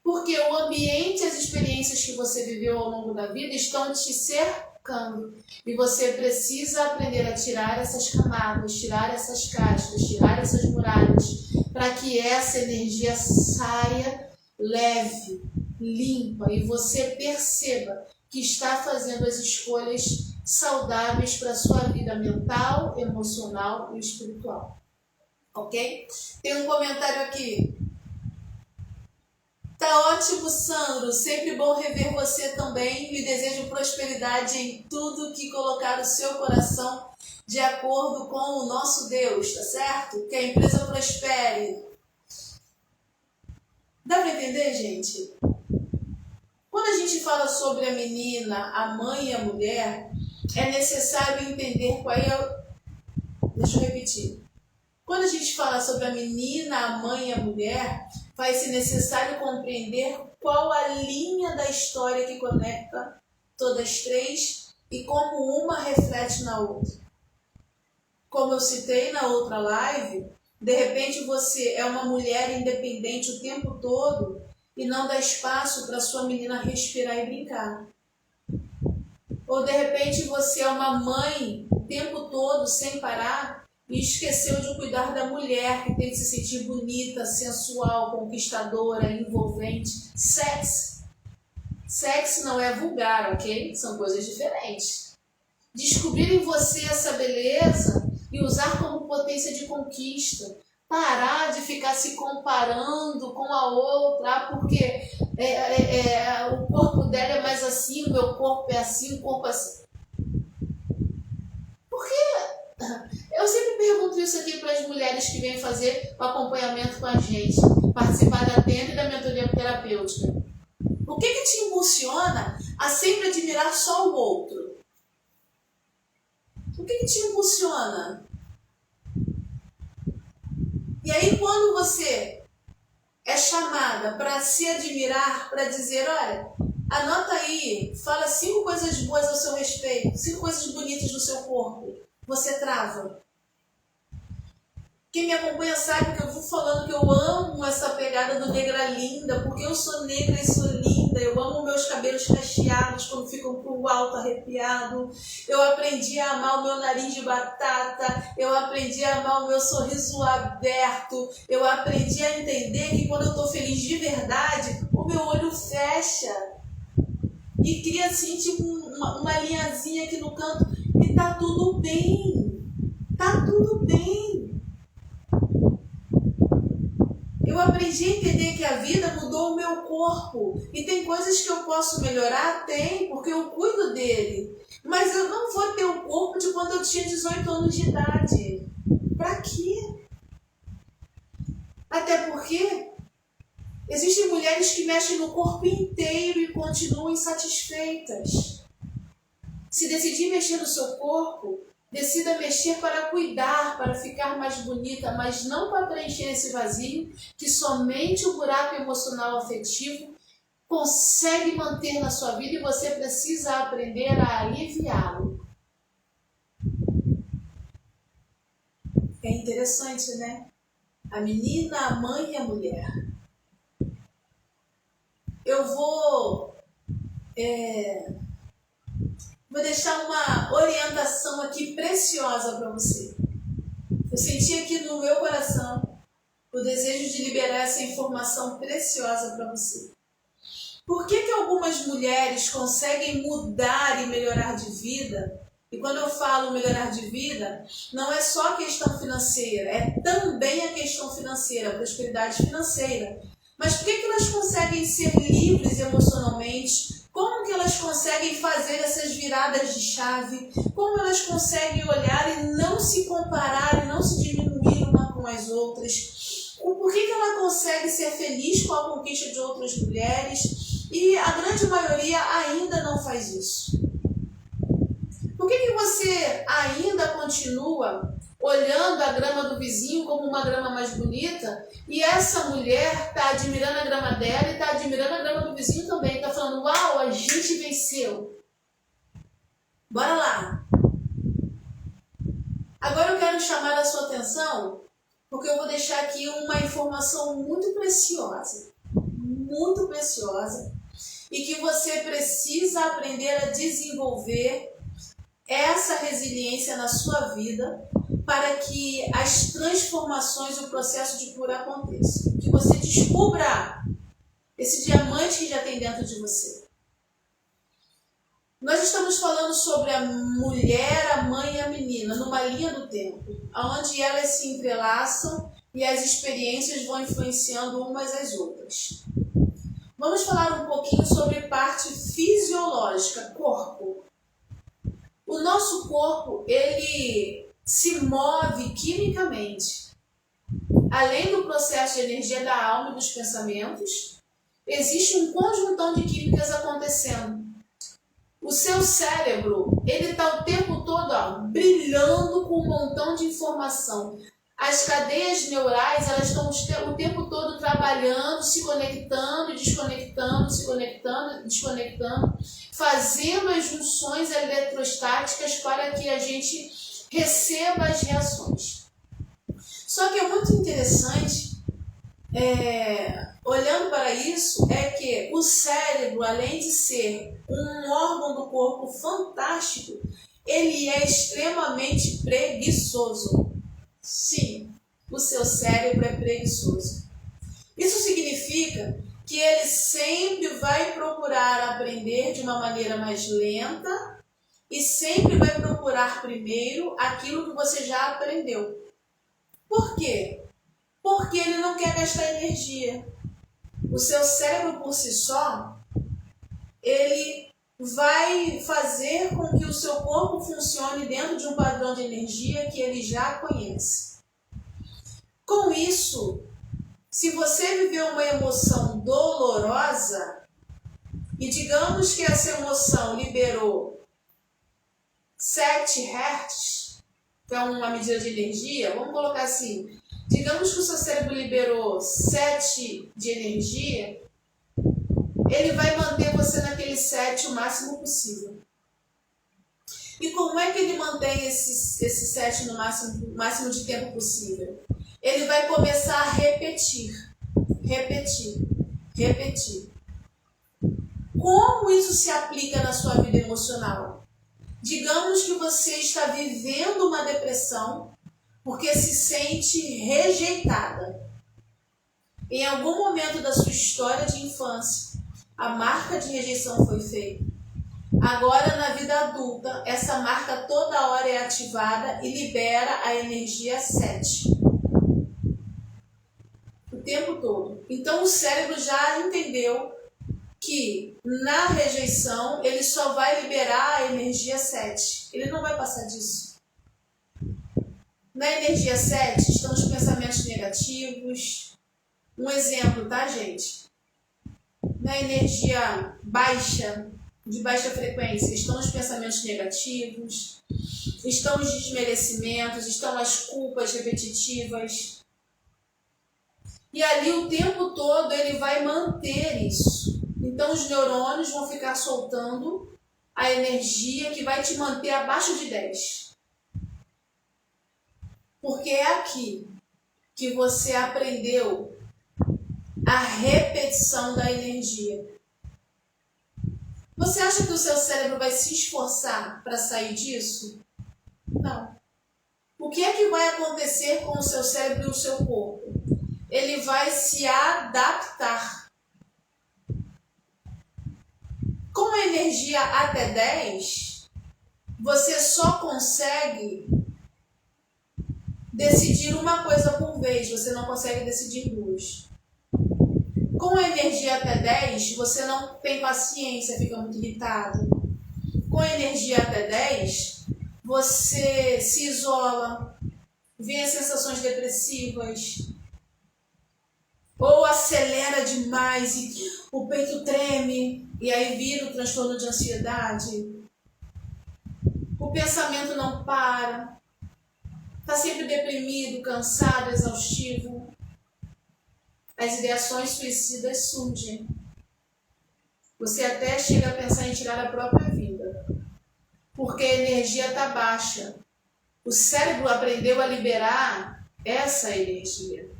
Porque o ambiente e as experiências que você viveu ao longo da vida estão te cercando. E você precisa aprender a tirar essas camadas, tirar essas cascas, tirar essas muralhas, para que essa energia saia leve, limpa, e você perceba que está fazendo as escolhas saudáveis para a sua vida mental, emocional e espiritual. Ok? Tem um comentário aqui. Tá ótimo, Sandro. Sempre bom rever você também. Lhe desejo prosperidade em tudo que colocar o seu coração. de acordo com o nosso Deus, tá certo? Que a empresa prospere. Dá para entender, gente? Quando a gente fala sobre a menina, a mãe e a mulher, é necessário entender qual é. Deixa eu repetir. Quando a gente fala sobre a menina, a mãe e a mulher, vai ser necessário compreender qual a linha da história que conecta todas as três e como uma reflete na outra. Como eu citei na outra live, de repente você é uma mulher independente o tempo todo e não dá espaço para sua menina respirar e brincar. Ou de repente você é uma mãe o tempo todo sem parar e esqueceu de cuidar da mulher que tem que se sentir bonita, sensual, conquistadora, envolvente. Sexo não é vulgar, ok? São coisas diferentes. Descobrir em você essa beleza e usar como potência de conquista. Parar de ficar se comparando com a outra, porque o corpo dela é mais assim, o meu corpo é assim, o corpo é assim. Por quê? Eu sempre pergunto isso aqui para as mulheres que vêm fazer o acompanhamento com a gente, participar da tenda e da mentoria terapêutica. O que te impulsiona a sempre admirar só o outro? O que te impulsiona? E aí quando você é chamada para se admirar, para dizer, olha, anota aí, fala 5 coisas boas ao seu respeito, 5 coisas bonitas do seu corpo, você trava. Quem me acompanha sabe que eu vou falando que eu amo essa pegada do negra linda, porque eu sou negra e sou linda, eu amo meus cabelos cacheados quando ficam pro alto arrepiado, eu aprendi a amar o meu nariz de batata, eu aprendi a amar o meu sorriso aberto, eu aprendi a entender que quando eu tô feliz de verdade, o meu olho fecha e cria assim tipo uma linhazinha aqui no canto e tá tudo bem, tá tudo bem. Eu aprendi a entender que a vida mudou o meu corpo. E tem coisas que eu posso melhorar? Tem, porque eu cuido dele. Mas eu não vou ter o corpo de quando eu tinha 18 anos de idade. Pra quê? Até porque existem mulheres que mexem no corpo inteiro e continuam insatisfeitas. Se decidir mexer no seu corpo, decida mexer para cuidar, para ficar mais bonita, mas não para preencher esse vazio que somente o buraco emocional afetivo consegue manter na sua vida e você precisa aprender a aliviá-lo. É interessante, né? A menina, a mãe e a mulher. Eu vou deixar uma orientação aqui preciosa para você. Eu senti aqui no meu coração o desejo de liberar essa informação preciosa para você. Por que algumas mulheres conseguem mudar e melhorar de vida? E quando eu falo melhorar de vida, não é só a questão financeira, é também a questão financeira, a prosperidade financeira. Mas por que elas conseguem ser livres emocionalmente? Como que elas conseguem fazer essas viradas de chave? Como elas conseguem olhar e não se comparar e não se diminuir uma com as outras? Por que ela consegue ser feliz com a conquista de outras mulheres? E a grande maioria ainda não faz isso. Por que você ainda continua olhando a grama do vizinho como uma grama mais bonita e essa mulher está admirando a grama dela e está admirando a grama do vizinho também, está falando, uau, a gente venceu. Bora lá. Agora eu quero chamar a sua atenção porque eu vou deixar aqui uma informação muito preciosa e que você precisa aprender a desenvolver essa resiliência na sua vida para que as transformações e o processo de cura aconteça. Que você descubra esse diamante que já tem dentro de você. Nós estamos falando sobre a mulher, a mãe e a menina, numa linha do tempo, onde elas se entrelaçam e as experiências vão influenciando umas às outras. Vamos falar um pouquinho sobre parte fisiológica, corpo. O nosso corpo, ele se move quimicamente. Além do processo de energia da alma e dos pensamentos, existe um conjuntão de químicas acontecendo. O seu cérebro, ele está o tempo todo brilhando com um montão de informação. As cadeias neurais, elas estão o tempo todo trabalhando, se conectando, desconectando, se conectando, desconectando, fazendo as junções eletrostáticas para que a gente receba as reações. Só que é muito interessante, olhando para isso, é que o cérebro, além de ser um órgão do corpo fantástico, ele é extremamente preguiçoso. Sim, o seu cérebro é preguiçoso. Isso significa que ele sempre vai procurar aprender de uma maneira mais lenta e sempre vai procurar primeiro aquilo que você já aprendeu. Por quê? Porque ele não quer gastar energia. O seu cérebro por si só, ele vai fazer com que o seu corpo funcione dentro de um padrão de energia que ele já conhece. Com isso, se você viveu uma emoção dolorosa, e digamos que essa emoção liberou 7 Hz, que é uma medida de energia, vamos colocar assim, digamos que o seu cérebro liberou 7 de energia, ele vai manter você naquele 7 o máximo possível. E como é que ele mantém esse 7 no máximo de tempo possível? Ele vai começar a repetir. Como isso se aplica na sua vida emocional? Digamos que você está vivendo uma depressão porque se sente rejeitada. Em algum momento da sua história de infância, a marca de rejeição foi feita. Agora, na vida adulta, essa marca toda hora é ativada e libera a energia 7. O tempo todo. Então, o cérebro já entendeu que na rejeição ele só vai liberar a energia 7. Ele não vai passar disso. Na energia 7 estão os pensamentos negativos. Um exemplo, tá, gente? Na energia baixa, de baixa frequência, estão os pensamentos negativos, estão os desmerecimentos, estão as culpas repetitivas. E ali o tempo todo ele vai manter isso. Então os neurônios vão ficar soltando a energia que vai te manter abaixo de 10. Porque é aqui que você aprendeu a repetição da energia. Você acha que o seu cérebro vai se esforçar para sair disso? Não. O que é que vai acontecer com o seu cérebro e o seu corpo? Ele vai se adaptar. Com a energia até 10, você só consegue decidir uma coisa por vez, você não consegue decidir duas. Com a energia até 10, você não tem paciência, fica muito irritado. Com a energia até 10, você se isola, vê as sensações depressivas, ou acelera demais e o peito treme, e aí vira o transtorno de ansiedade. O pensamento não para, está sempre deprimido, cansado, exaustivo. As ideações suicidas surgem. Você até chega a pensar em tirar a própria vida, porque a energia está baixa. O cérebro aprendeu a liberar essa energia.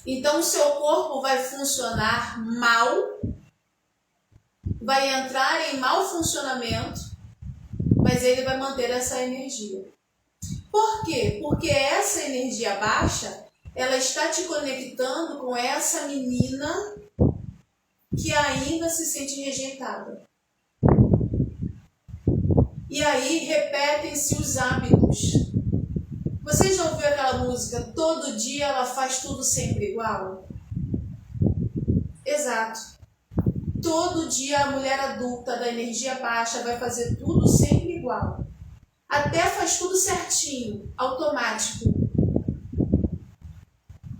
Então o seu corpo vai funcionar mal, vai entrar em mau funcionamento, mas ele vai manter essa energia. Por quê? Porque essa energia baixa, ela está te conectando com essa menina que ainda se sente rejeitada. E aí repetem-se os hábitos. Você já ouviu aquela música, todo dia ela faz tudo sempre igual? Exato. Todo dia a mulher adulta da energia baixa vai fazer tudo sempre igual. igual. Até faz tudo certinho, automático.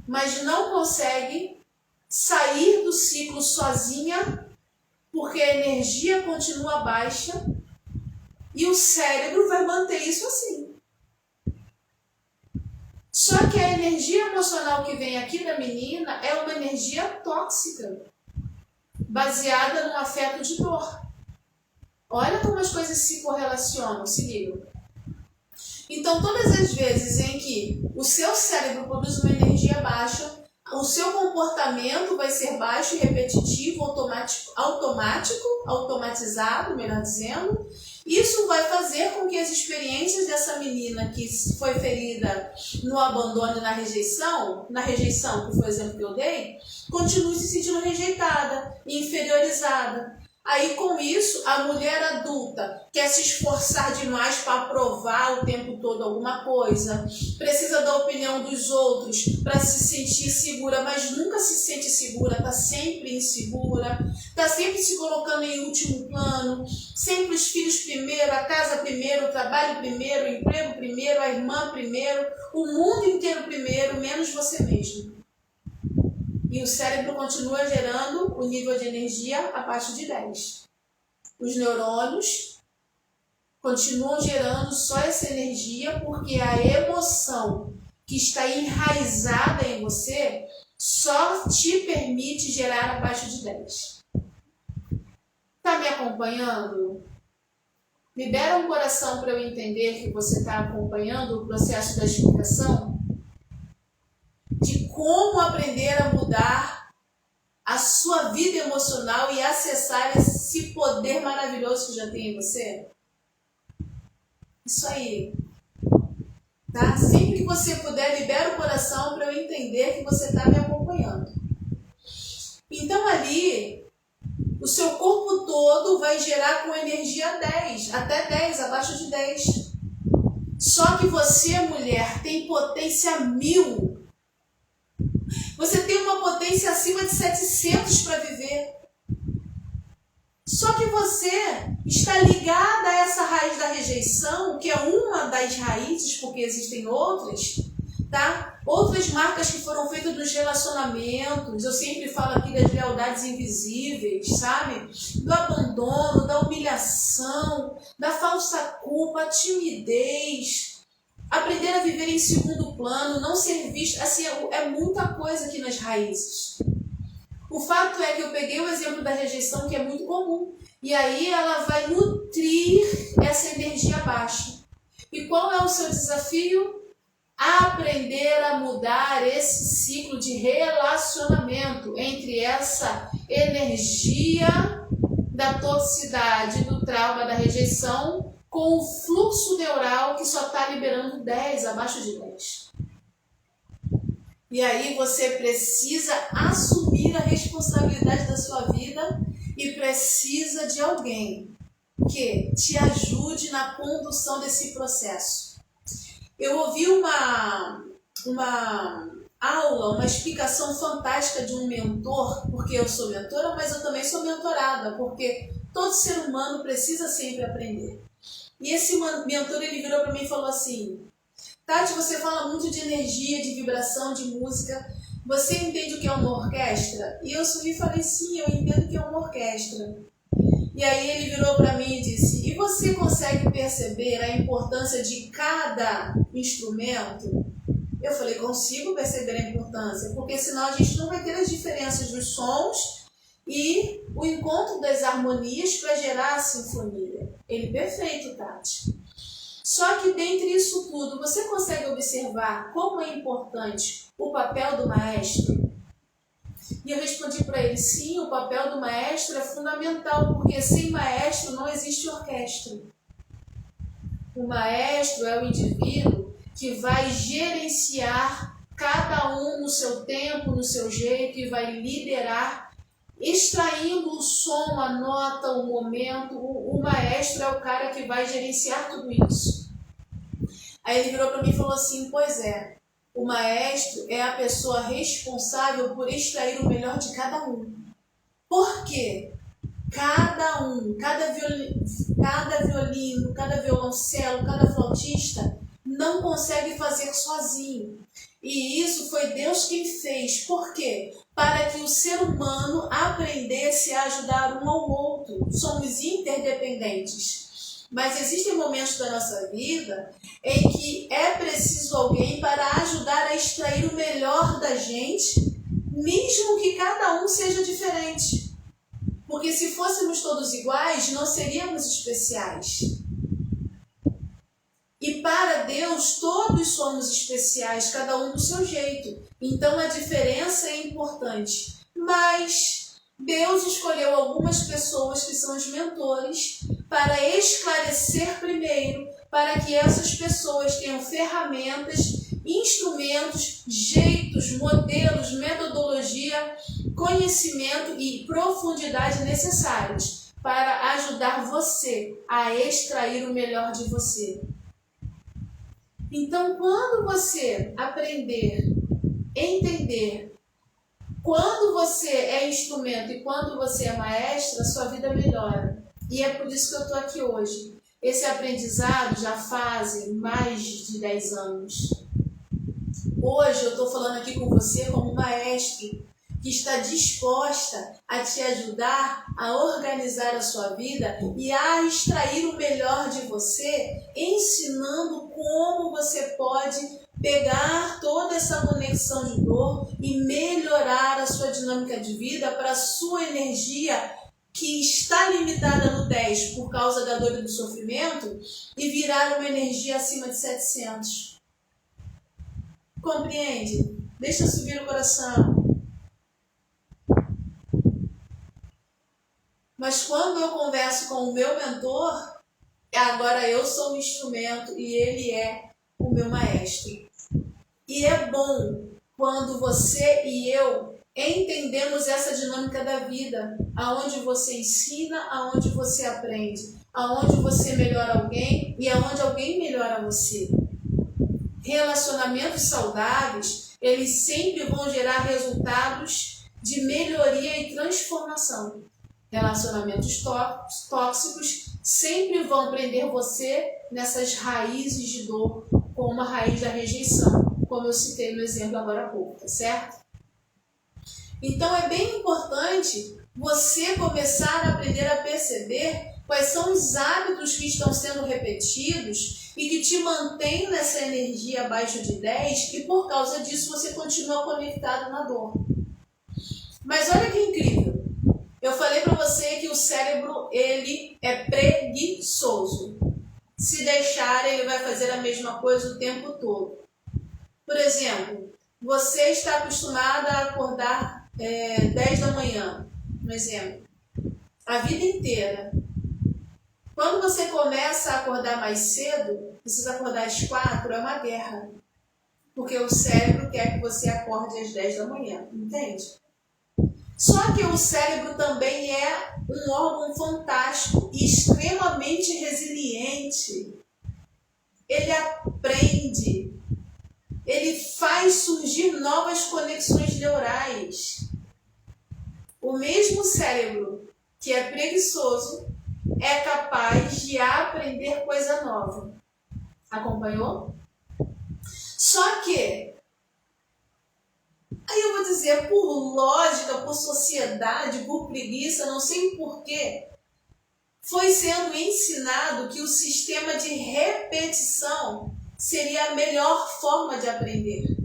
Mas não consegue sair do ciclo sozinha, porque a energia continua baixa e o cérebro vai manter isso assim. Só que a energia emocional que vem aqui da menina é uma energia tóxica, baseada no afeto de dor. Olha como as coisas se correlacionam, se ligam. Então, todas as vezes em que o seu cérebro produz uma energia baixa, o seu comportamento vai ser baixo e repetitivo, automatizado, melhor dizendo. Isso vai fazer com que as experiências dessa menina que foi ferida no abandono e na rejeição, que foi o exemplo que eu dei, continue se sentindo rejeitada, inferiorizada. Aí, com isso, a mulher adulta quer se esforçar demais para aprovar o tempo todo alguma coisa, precisa da opinião dos outros para se sentir segura, mas nunca se sente segura, está sempre insegura, está sempre se colocando em último plano, sempre os filhos primeiro, a casa primeiro, o trabalho primeiro, o emprego primeiro, a irmã primeiro, o mundo inteiro primeiro, menos você mesmo. E o cérebro continua gerando o nível de energia abaixo de 10. Os neurônios continuam gerando só essa energia porque a emoção que está enraizada em você só te permite gerar abaixo de 10. Está me acompanhando? Libera um coração para eu entender que você está acompanhando o processo da explicação de como aprender a mudar a sua vida emocional e acessar esse poder maravilhoso que já tem em você. Isso aí. Tá? Sempre que você puder, libera o coração para eu entender que você está me acompanhando. Então ali, o seu corpo todo vai gerar com energia 10, até 10, abaixo de 10. Só que você, mulher, tem potência 1000. Você tem uma potência acima de 700 para viver. Só que você está ligada a essa raiz da rejeição, que é uma das raízes, porque existem outras, tá? Outras marcas que foram feitas nos relacionamentos. Eu sempre falo aqui das lealdades invisíveis, sabe? Do abandono, da humilhação, da falsa culpa, a timidez. Aprender a viver em segundo plano, não ser visto, assim, é muita coisa aqui nas raízes. O fato é que eu peguei o exemplo da rejeição, que é muito comum, e aí ela vai nutrir essa energia baixa. E qual é o seu desafio? Aprender a mudar esse ciclo de relacionamento entre essa energia da toxicidade, do trauma, da rejeição, com o fluxo neural que só está liberando 10, abaixo de 10. E aí você precisa assumir a responsabilidade da sua vida e precisa de alguém que te ajude na condução desse processo. Eu ouvi uma aula, uma explicação fantástica de um mentor, porque eu sou mentora, mas eu também sou mentorada, porque todo ser humano precisa sempre aprender. E esse mentor, ele virou para mim e falou assim: Tati, você fala muito de energia, de vibração, de música. Você entende o que é uma orquestra? E eu sorri e falei: sim, eu entendo o que é uma orquestra. E aí ele virou para mim e disse: e você consegue perceber a importância de cada instrumento? Eu falei: consigo perceber a importância, porque senão a gente não vai ter as diferenças dos sons e o encontro das harmonias para gerar a sinfonia. Ele: perfeito, Tati. Só que dentre isso tudo, você consegue observar como é importante o papel do maestro? E eu respondi para ele: sim, o papel do maestro é fundamental, porque sem maestro não existe orquestra. O maestro é o indivíduo que vai gerenciar cada um no seu tempo, no seu jeito, e vai liderar, extraindo o som, a nota, o momento. O maestro é o cara que vai gerenciar tudo isso. Aí ele virou para mim e falou assim: pois é, o maestro é a pessoa responsável por extrair o melhor de cada um. Por quê? cada violino, cada violoncelo, cada flautista não consegue fazer sozinho. E isso foi Deus quem fez. Por quê? Para que o ser humano aprendesse a ajudar um ao outro. Somos interdependentes. Mas existem momentos da nossa vida em que é preciso alguém para ajudar a extrair o melhor da gente, mesmo que cada um seja diferente. Porque se fôssemos todos iguais, não seríamos especiais. E para Deus, todos somos especiais, cada um do seu jeito. Então a diferença é importante. Mas Deus escolheu algumas pessoas que são os mentores para esclarecer primeiro, para que essas pessoas tenham ferramentas, instrumentos, jeitos, modelos, metodologia, conhecimento e profundidade necessários para ajudar você a extrair o melhor de você. Então, quando você aprender, entender, quando você é instrumento e quando você é maestra, sua vida melhora. E é por isso que eu estou aqui hoje. Esse aprendizado já fazem mais de 10 anos. Hoje eu estou falando aqui com você como maestre, que está disposta a te ajudar a organizar a sua vida e a extrair o melhor de você, ensinando como você pode pegar toda essa conexão de dor e melhorar a sua dinâmica de vida para a sua energia que está limitada no 10 por causa da dor e do sofrimento e virar uma energia acima de 700. Compreende? Deixa subir o coração. Mas quando eu converso com o meu mentor, agora eu sou o instrumento e ele é o meu maestro. E é bom quando você e eu entendemos essa dinâmica da vida, aonde você ensina, aonde você aprende, aonde você melhora alguém e aonde alguém melhora você. Relacionamentos saudáveis, eles sempre vão gerar resultados de melhoria e transformação. Relacionamentos tóxicos sempre vão prender você nessas raízes de dor, como a raiz da rejeição, como eu citei no exemplo agora há pouco, tá certo? Então é bem importante você começar a aprender a perceber quais são os hábitos que estão sendo repetidos e que te mantêm nessa energia abaixo de 10 e por causa disso você continua conectado na dor. Mas olha que incrível. Eu falei para você que o cérebro, ele é preguiçoso. Se deixar, ele vai fazer a mesma coisa o tempo todo. Por exemplo, você está acostumada a acordar 10 da manhã, um exemplo, a vida inteira. Quando você começa a acordar mais cedo, precisa acordar às 4, é uma guerra. Porque o cérebro quer que você acorde às 10 da manhã, entende? Só que o cérebro também é um órgão fantástico e extremamente resiliente. Ele aprende, ele faz surgir novas conexões neurais. O mesmo cérebro que é preguiçoso é capaz de aprender coisa nova. Acompanhou? Só que aí eu vou dizer, por lógica, por sociedade, por preguiça, não sei porquê, foi sendo ensinado que o sistema de repetição seria a melhor forma de aprender.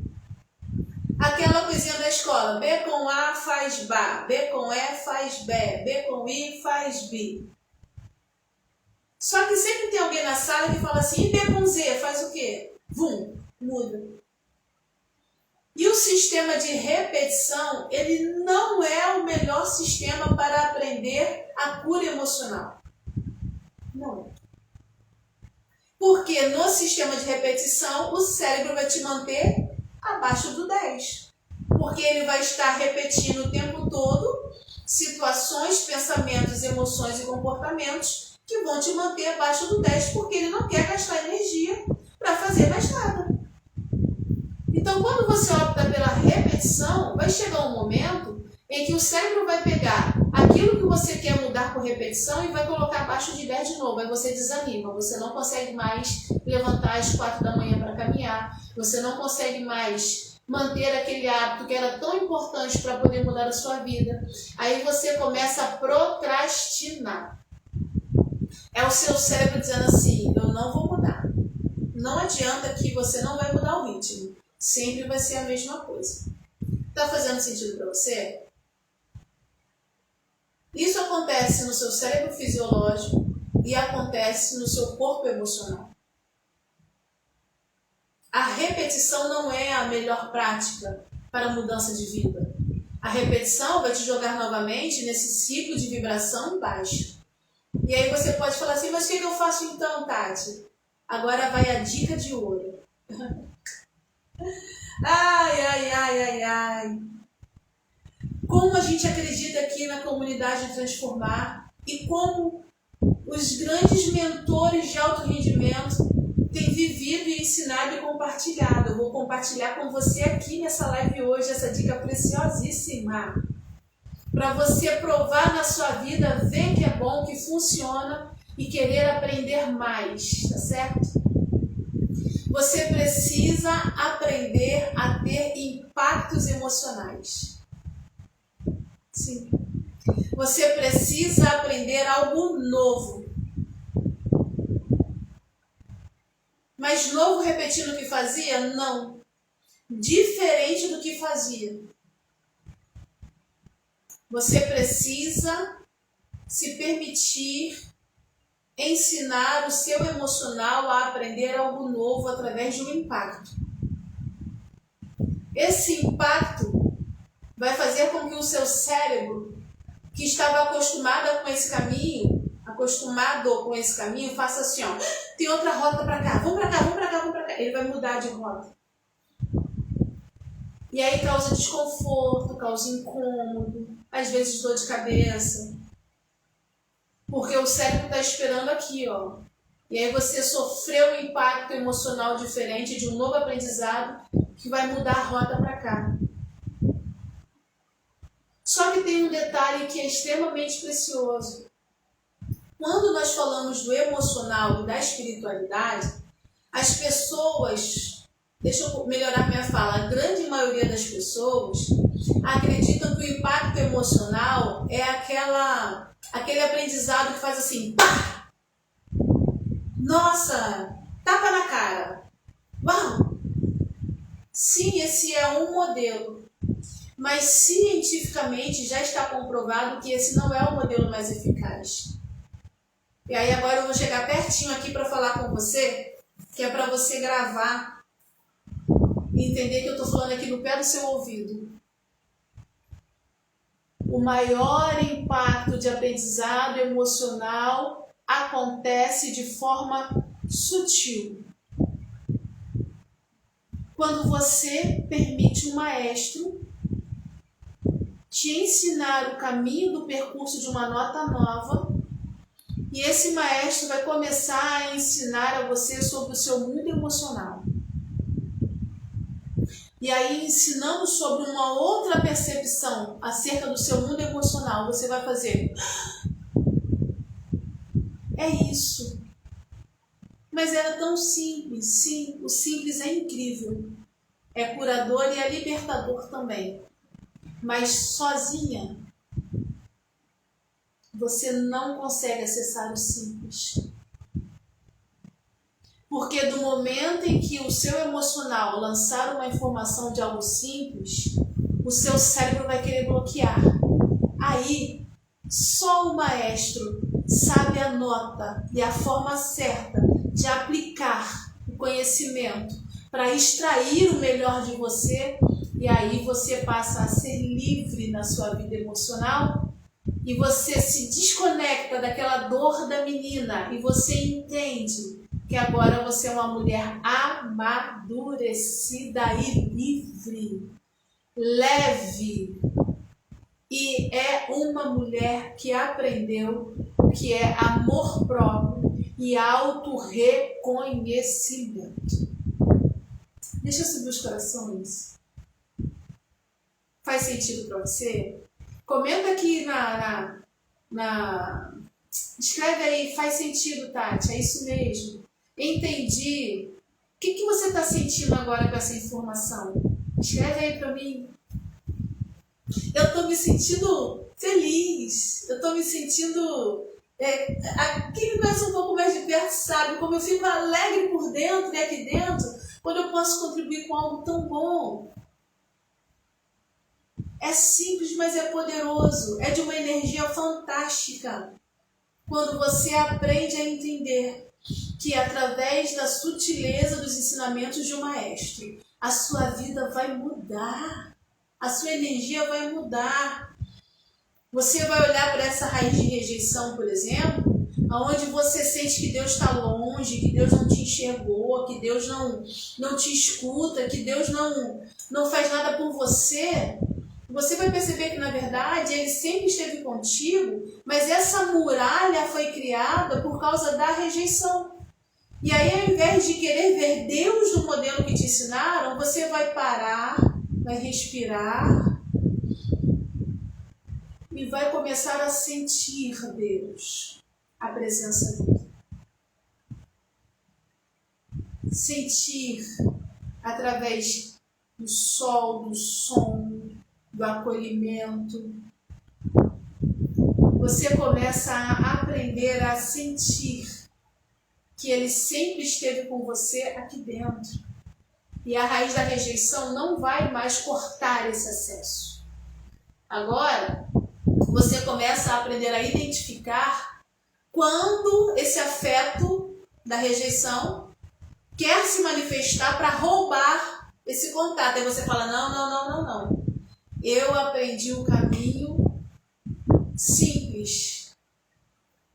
Aquela coisinha da escola, B com A faz Bá, B com E faz Bé, B com I faz Bi. Só que sempre tem alguém na sala que fala assim, e B com Z faz o quê? Vum, muda. E o sistema de repetição, ele não é o melhor sistema para aprender a cura emocional. Não. Porque no sistema de repetição, o cérebro vai te manter abaixo do 10. Porque ele vai estar repetindo o tempo todo situações, pensamentos, emoções e comportamentos que vão te manter abaixo do 10, porque ele não quer gastar energia para fazer mais nada. Então, quando você opta pela repetição, vai chegar um momento em que o cérebro vai pegar aquilo que você quer mudar aumentar por repetição e vai colocar abaixo de 10 de novo. Aí você desanima, você não consegue mais levantar às 4 da manhã para caminhar, você não consegue mais manter aquele hábito que era tão importante para poder mudar a sua vida. Aí você começa a procrastinar. É o seu cérebro dizendo assim, eu não vou mudar. Não adianta que você não vai mudar o ritmo. Sempre vai ser a mesma coisa. Tá fazendo sentido para você? Isso acontece no seu cérebro fisiológico e acontece no seu corpo emocional. A repetição não é a melhor prática para a mudança de vida. A repetição vai te jogar novamente nesse ciclo de vibração baixo. E aí você pode falar assim, mas o que eu faço então, Tati? Agora vai a dica de ouro. Ai. Como a gente acredita aqui na comunidade Transformar e como os grandes mentores de alto rendimento têm vivido e ensinado e compartilhado. Eu vou compartilhar com você aqui nessa live hoje essa dica preciosíssima. Para você provar na sua vida, ver que é bom, que funciona e querer aprender mais, tá certo? Você precisa aprender a ter impactos emocionais. Sim. Você precisa aprender algo novo. Mas novo repetindo o que fazia? Não. Diferente do que fazia. Você precisa se permitir ensinar o seu emocional a aprender algo novo através de um impacto. Esse impacto vai fazer com que o seu cérebro, que estava acostumado com esse caminho, faça assim, ó, tem outra rota para cá, vamos para cá. Ele vai mudar de rota. E aí causa desconforto, causa incômodo, às vezes dor de cabeça. Porque o cérebro está esperando aqui, ó. E aí você sofreu um impacto emocional diferente de um novo aprendizado que vai mudar a rota para cá. Só que tem um detalhe que é extremamente precioso. Quando nós falamos do emocional e da espiritualidade, as pessoas, deixa eu melhorar minha fala, a grande maioria das pessoas acreditam que o impacto emocional é aquele aprendizado que faz assim, pá! Nossa, tapa na cara. Uau! Sim, esse é um modelo. Mas cientificamente já está comprovado que esse não é o modelo mais eficaz. E aí agora eu vou chegar pertinho aqui para falar com você, que é para você gravar e entender que eu estou falando aqui no pé do seu ouvido. O maior impacto de aprendizado emocional acontece de forma sutil. Quando você permite um maestro te ensinar o caminho do percurso de uma nota nova, e esse maestro vai começar a ensinar a você sobre o seu mundo emocional. E aí, ensinando sobre uma outra percepção acerca do seu mundo emocional, você vai fazer, é isso. Mas era tão simples. Sim, o simples é incrível. É curador e é libertador também. Mas sozinha, você não consegue acessar o simples. Porque do momento em que o seu emocional lançar uma informação de algo simples, o seu cérebro vai querer bloquear. Aí, só o maestro sabe a nota e a forma certa de aplicar o conhecimento para extrair o melhor de você, e aí você passa a ser livre na sua vida emocional e você se desconecta daquela dor da menina e você entende que agora você é uma mulher amadurecida e livre, leve, e é uma mulher que aprendeu o que é amor próprio e autorreconhecimento. Deixa eu subir os corações. Faz sentido para você? Comenta aqui Escreve aí, faz sentido, Tati, é isso mesmo. Entendi. O que você está sentindo agora com essa informação? Escreve aí para mim. Eu estou me sentindo feliz. Eu estou me sentindo... quem me conhece um pouco mais de perto sabe como eu fico alegre por dentro e aqui dentro quando eu posso contribuir com algo tão bom. É simples, mas é poderoso. É de uma energia fantástica. Quando você aprende a entender que através da sutileza dos ensinamentos de um maestro, a sua vida vai mudar. A sua energia vai mudar. Você vai olhar para essa raiz de rejeição, por exemplo, onde você sente que Deus está longe, que Deus não te enxergou, que Deus não te escuta, que Deus não faz nada por você. Você vai perceber que, na verdade, Ele sempre esteve contigo, mas essa muralha foi criada por causa da rejeição. E aí, ao invés de querer ver Deus no modelo que te ensinaram, você vai parar, vai respirar e vai começar a sentir Deus, a presença dele. Sentir através do sol, do som, do acolhimento. Você começa a aprender a sentir que Ele sempre esteve com você aqui dentro. E a raiz da rejeição não vai mais cortar esse acesso. Agora, você começa a aprender a identificar quando esse afeto da rejeição quer se manifestar para roubar esse contato. Aí você fala, não. Eu aprendi o caminho simples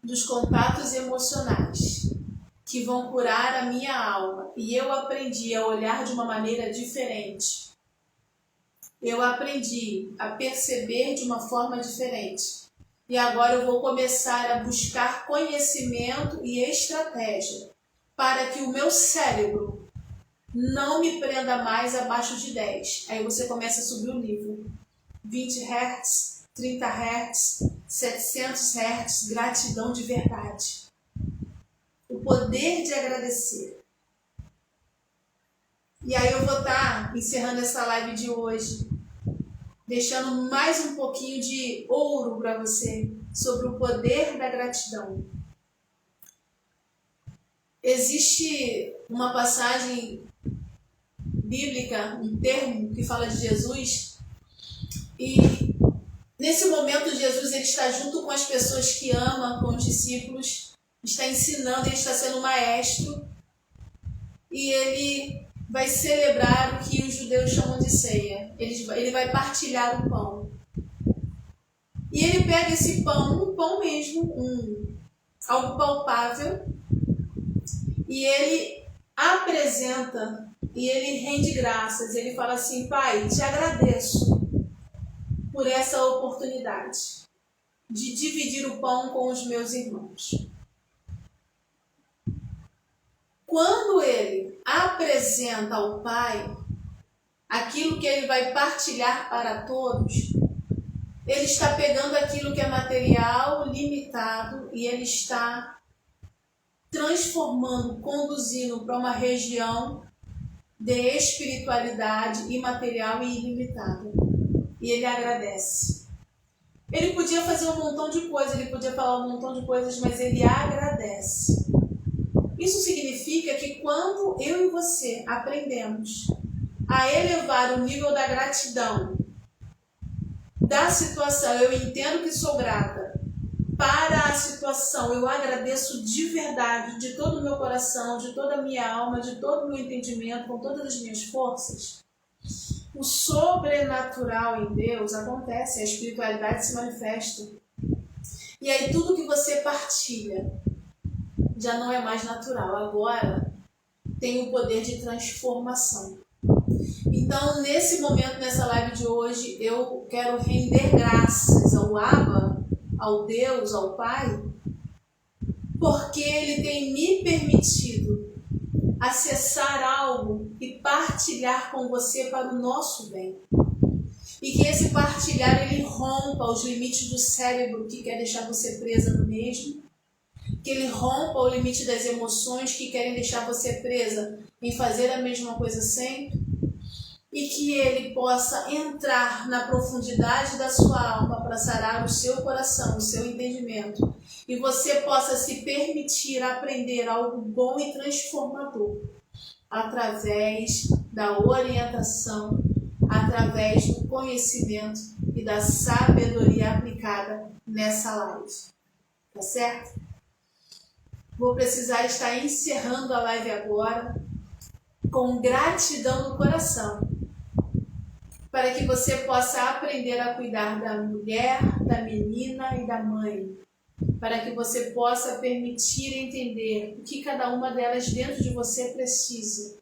dos contatos emocionais que vão curar a minha alma. E eu aprendi a olhar de uma maneira diferente. Eu aprendi a perceber de uma forma diferente. E agora eu vou começar a buscar conhecimento e estratégia para que o meu cérebro não me prenda mais abaixo de 10. Aí você começa a subir o nível. 20 Hz, 30 Hz, 700 Hz, gratidão de verdade. O poder de agradecer. E aí eu vou estar encerrando essa live de hoje, deixando mais um pouquinho de ouro para você sobre o poder da gratidão. Existe uma passagem bíblica, um termo que fala de Jesus, e nesse momento Jesus ele está junto com as pessoas que ama, com os discípulos, está ensinando, ele está sendo maestro, e ele vai celebrar o que os judeus chamam de ceia. Ele vai partilhar o pão. E ele pega esse pão, um pão mesmo, algo palpável, e ele apresenta, e ele rende graças. Ele fala assim, Pai, te agradeço por essa oportunidade de dividir o pão com os meus irmãos. Quando ele apresenta ao Pai aquilo que ele vai partilhar para todos, ele está pegando aquilo que é material, limitado, e ele está transformando, conduzindo para uma região de espiritualidade imaterial e ilimitada. E ele agradece. Ele podia fazer um montão de coisas, ele podia falar um montão de coisas, mas ele agradece. Isso significa que quando eu e você aprendemos a elevar o nível da gratidão da situação, eu entendo que sou grata, para a situação, eu agradeço de verdade, de todo o meu coração, de toda a minha alma, de todo o meu entendimento, com todas as minhas forças, o sobrenatural em Deus acontece, a espiritualidade se manifesta. E aí tudo que você partilha já não é mais natural, agora tem o poder de transformação. Então, nesse momento, nessa live de hoje, eu quero render graças ao Abba, ao Deus, ao Pai, porque Ele tem me permitido acessar algo e partilhar com você para o nosso bem. E que esse partilhar ele rompa os limites do cérebro que quer deixar você presa no mesmo. Que ele rompa o limite das emoções que querem deixar você presa em fazer a mesma coisa sempre. E que ele possa entrar na profundidade da sua alma para sarar o seu coração, o seu entendimento. E você possa se permitir aprender algo bom e transformador através da orientação, através do conhecimento e da sabedoria aplicada nessa live. Tá certo? Vou precisar estar encerrando a live agora com gratidão no coração, para que você possa aprender a cuidar da mulher, da menina e da mãe, para que você possa permitir entender o que cada uma delas dentro de você precisa,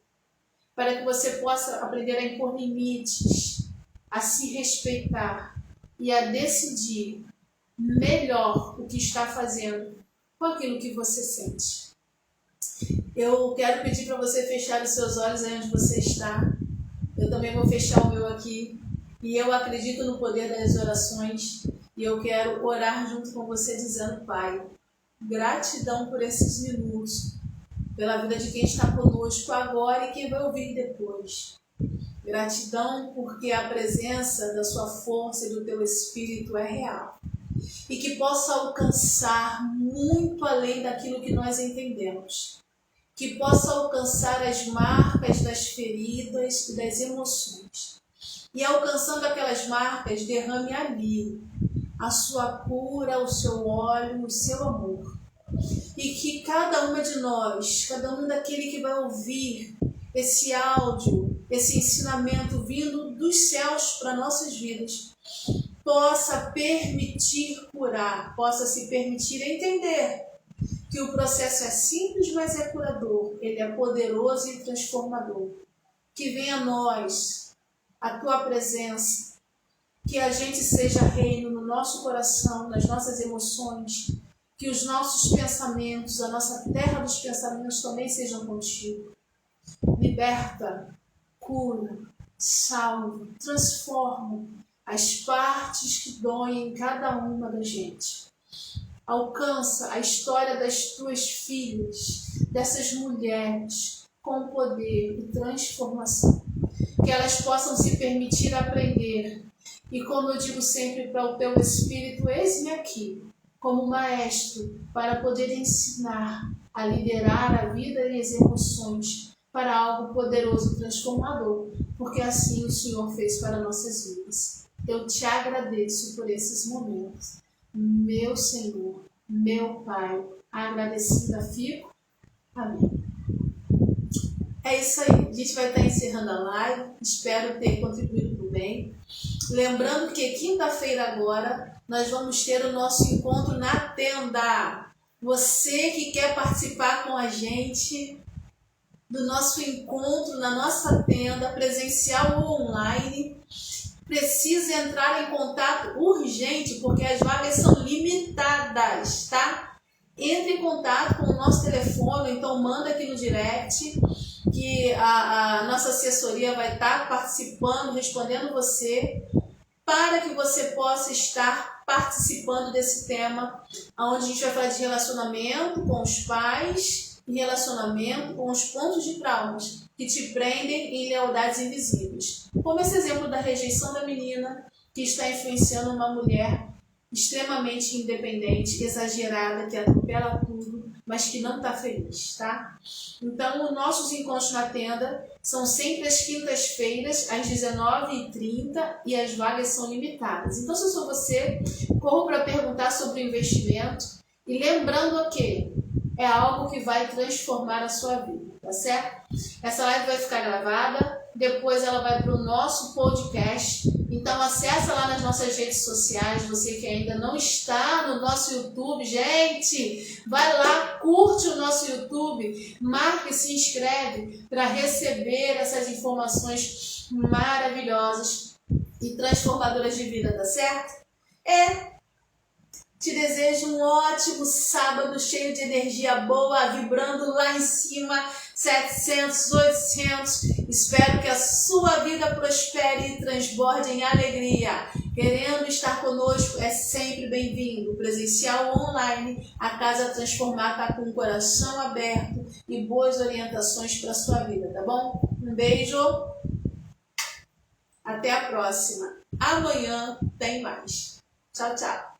para que você possa aprender a impor limites, a se respeitar e a decidir melhor o que está fazendo com aquilo que você sente. Eu quero pedir para você fechar os seus olhos aí onde você está. Eu também vou fechar o meu aqui. E eu acredito no poder das orações. E eu quero orar junto com você dizendo: Pai, gratidão por esses minutos, pela vida de quem está conosco agora e quem vai ouvir depois. Gratidão porque a presença da sua força e do teu Espírito é real. E que possa alcançar muito além daquilo que nós entendemos. Que possa alcançar as marcas das feridas e das emoções. E alcançando aquelas marcas, derrame ali a sua cura, o seu óleo, o seu amor. E que cada uma de nós, cada um daquele que vai ouvir esse áudio, esse ensinamento vindo dos céus para nossas vidas, possa permitir curar, possa se permitir entender que o processo é simples, mas é curador, ele é poderoso e transformador. Que venha a nós a tua presença, que a gente seja reino no nosso coração, nas nossas emoções, que os nossos pensamentos, a nossa terra dos pensamentos também sejam contigo. Liberta, cura, salva, transforma as partes que doem em cada uma da gente. Alcança a história das tuas filhas, dessas mulheres, com poder e transformação. Que elas possam se permitir aprender. E como eu digo sempre para o teu Espírito, eis-me aqui, como maestro, para poder ensinar a liderar a vida e as emoções para algo poderoso e transformador, porque assim o Senhor fez para nossas vidas. Eu te agradeço por esses momentos. Meu Senhor, meu Pai, agradecida fico. Amém. É isso aí. A gente vai estar encerrando a live. Espero ter contribuído para o bem. Lembrando que quinta-feira agora nós vamos ter o nosso encontro na tenda. Você que quer participar com a gente do nosso encontro na nossa tenda, presencial ou online, precisa entrar em contato urgente, porque as vagas são limitadas, tá? Entre em contato com o nosso telefone, então manda aqui no direct, que a nossa assessoria vai estar participando, respondendo você, para que você possa estar participando desse tema, onde a gente vai falar de relacionamento com os pais e relacionamento com os pontos de traumas que te prendem em lealdades invisíveis. Como esse exemplo da rejeição da menina que está influenciando uma mulher extremamente independente, exagerada, que atropela tudo, mas que não está feliz, tá? Então, os nossos encontros na tenda são sempre às quintas-feiras, às 19h30, e as vagas são limitadas. Então, se eu sou você, corro para perguntar sobre o investimento, e lembrando que é algo que vai transformar a sua vida, tá certo? Essa live vai ficar gravada, depois ela vai para o nosso podcast. Então acessa lá nas nossas redes sociais, você que ainda não está no nosso YouTube, gente, vai lá, curte o nosso YouTube, marca e se inscreve para receber essas informações maravilhosas e transformadoras de vida, tá certo? Te desejo um ótimo sábado, cheio de energia boa, vibrando lá em cima, 700, 800. Espero que a sua vida prospere e transborde em alegria. Querendo estar conosco, é sempre bem-vindo. Presencial ou online, a Casa Transformar está com o coração aberto e boas orientações para a sua vida, tá bom? Um beijo. Até a próxima. Amanhã tem mais. Tchau, tchau.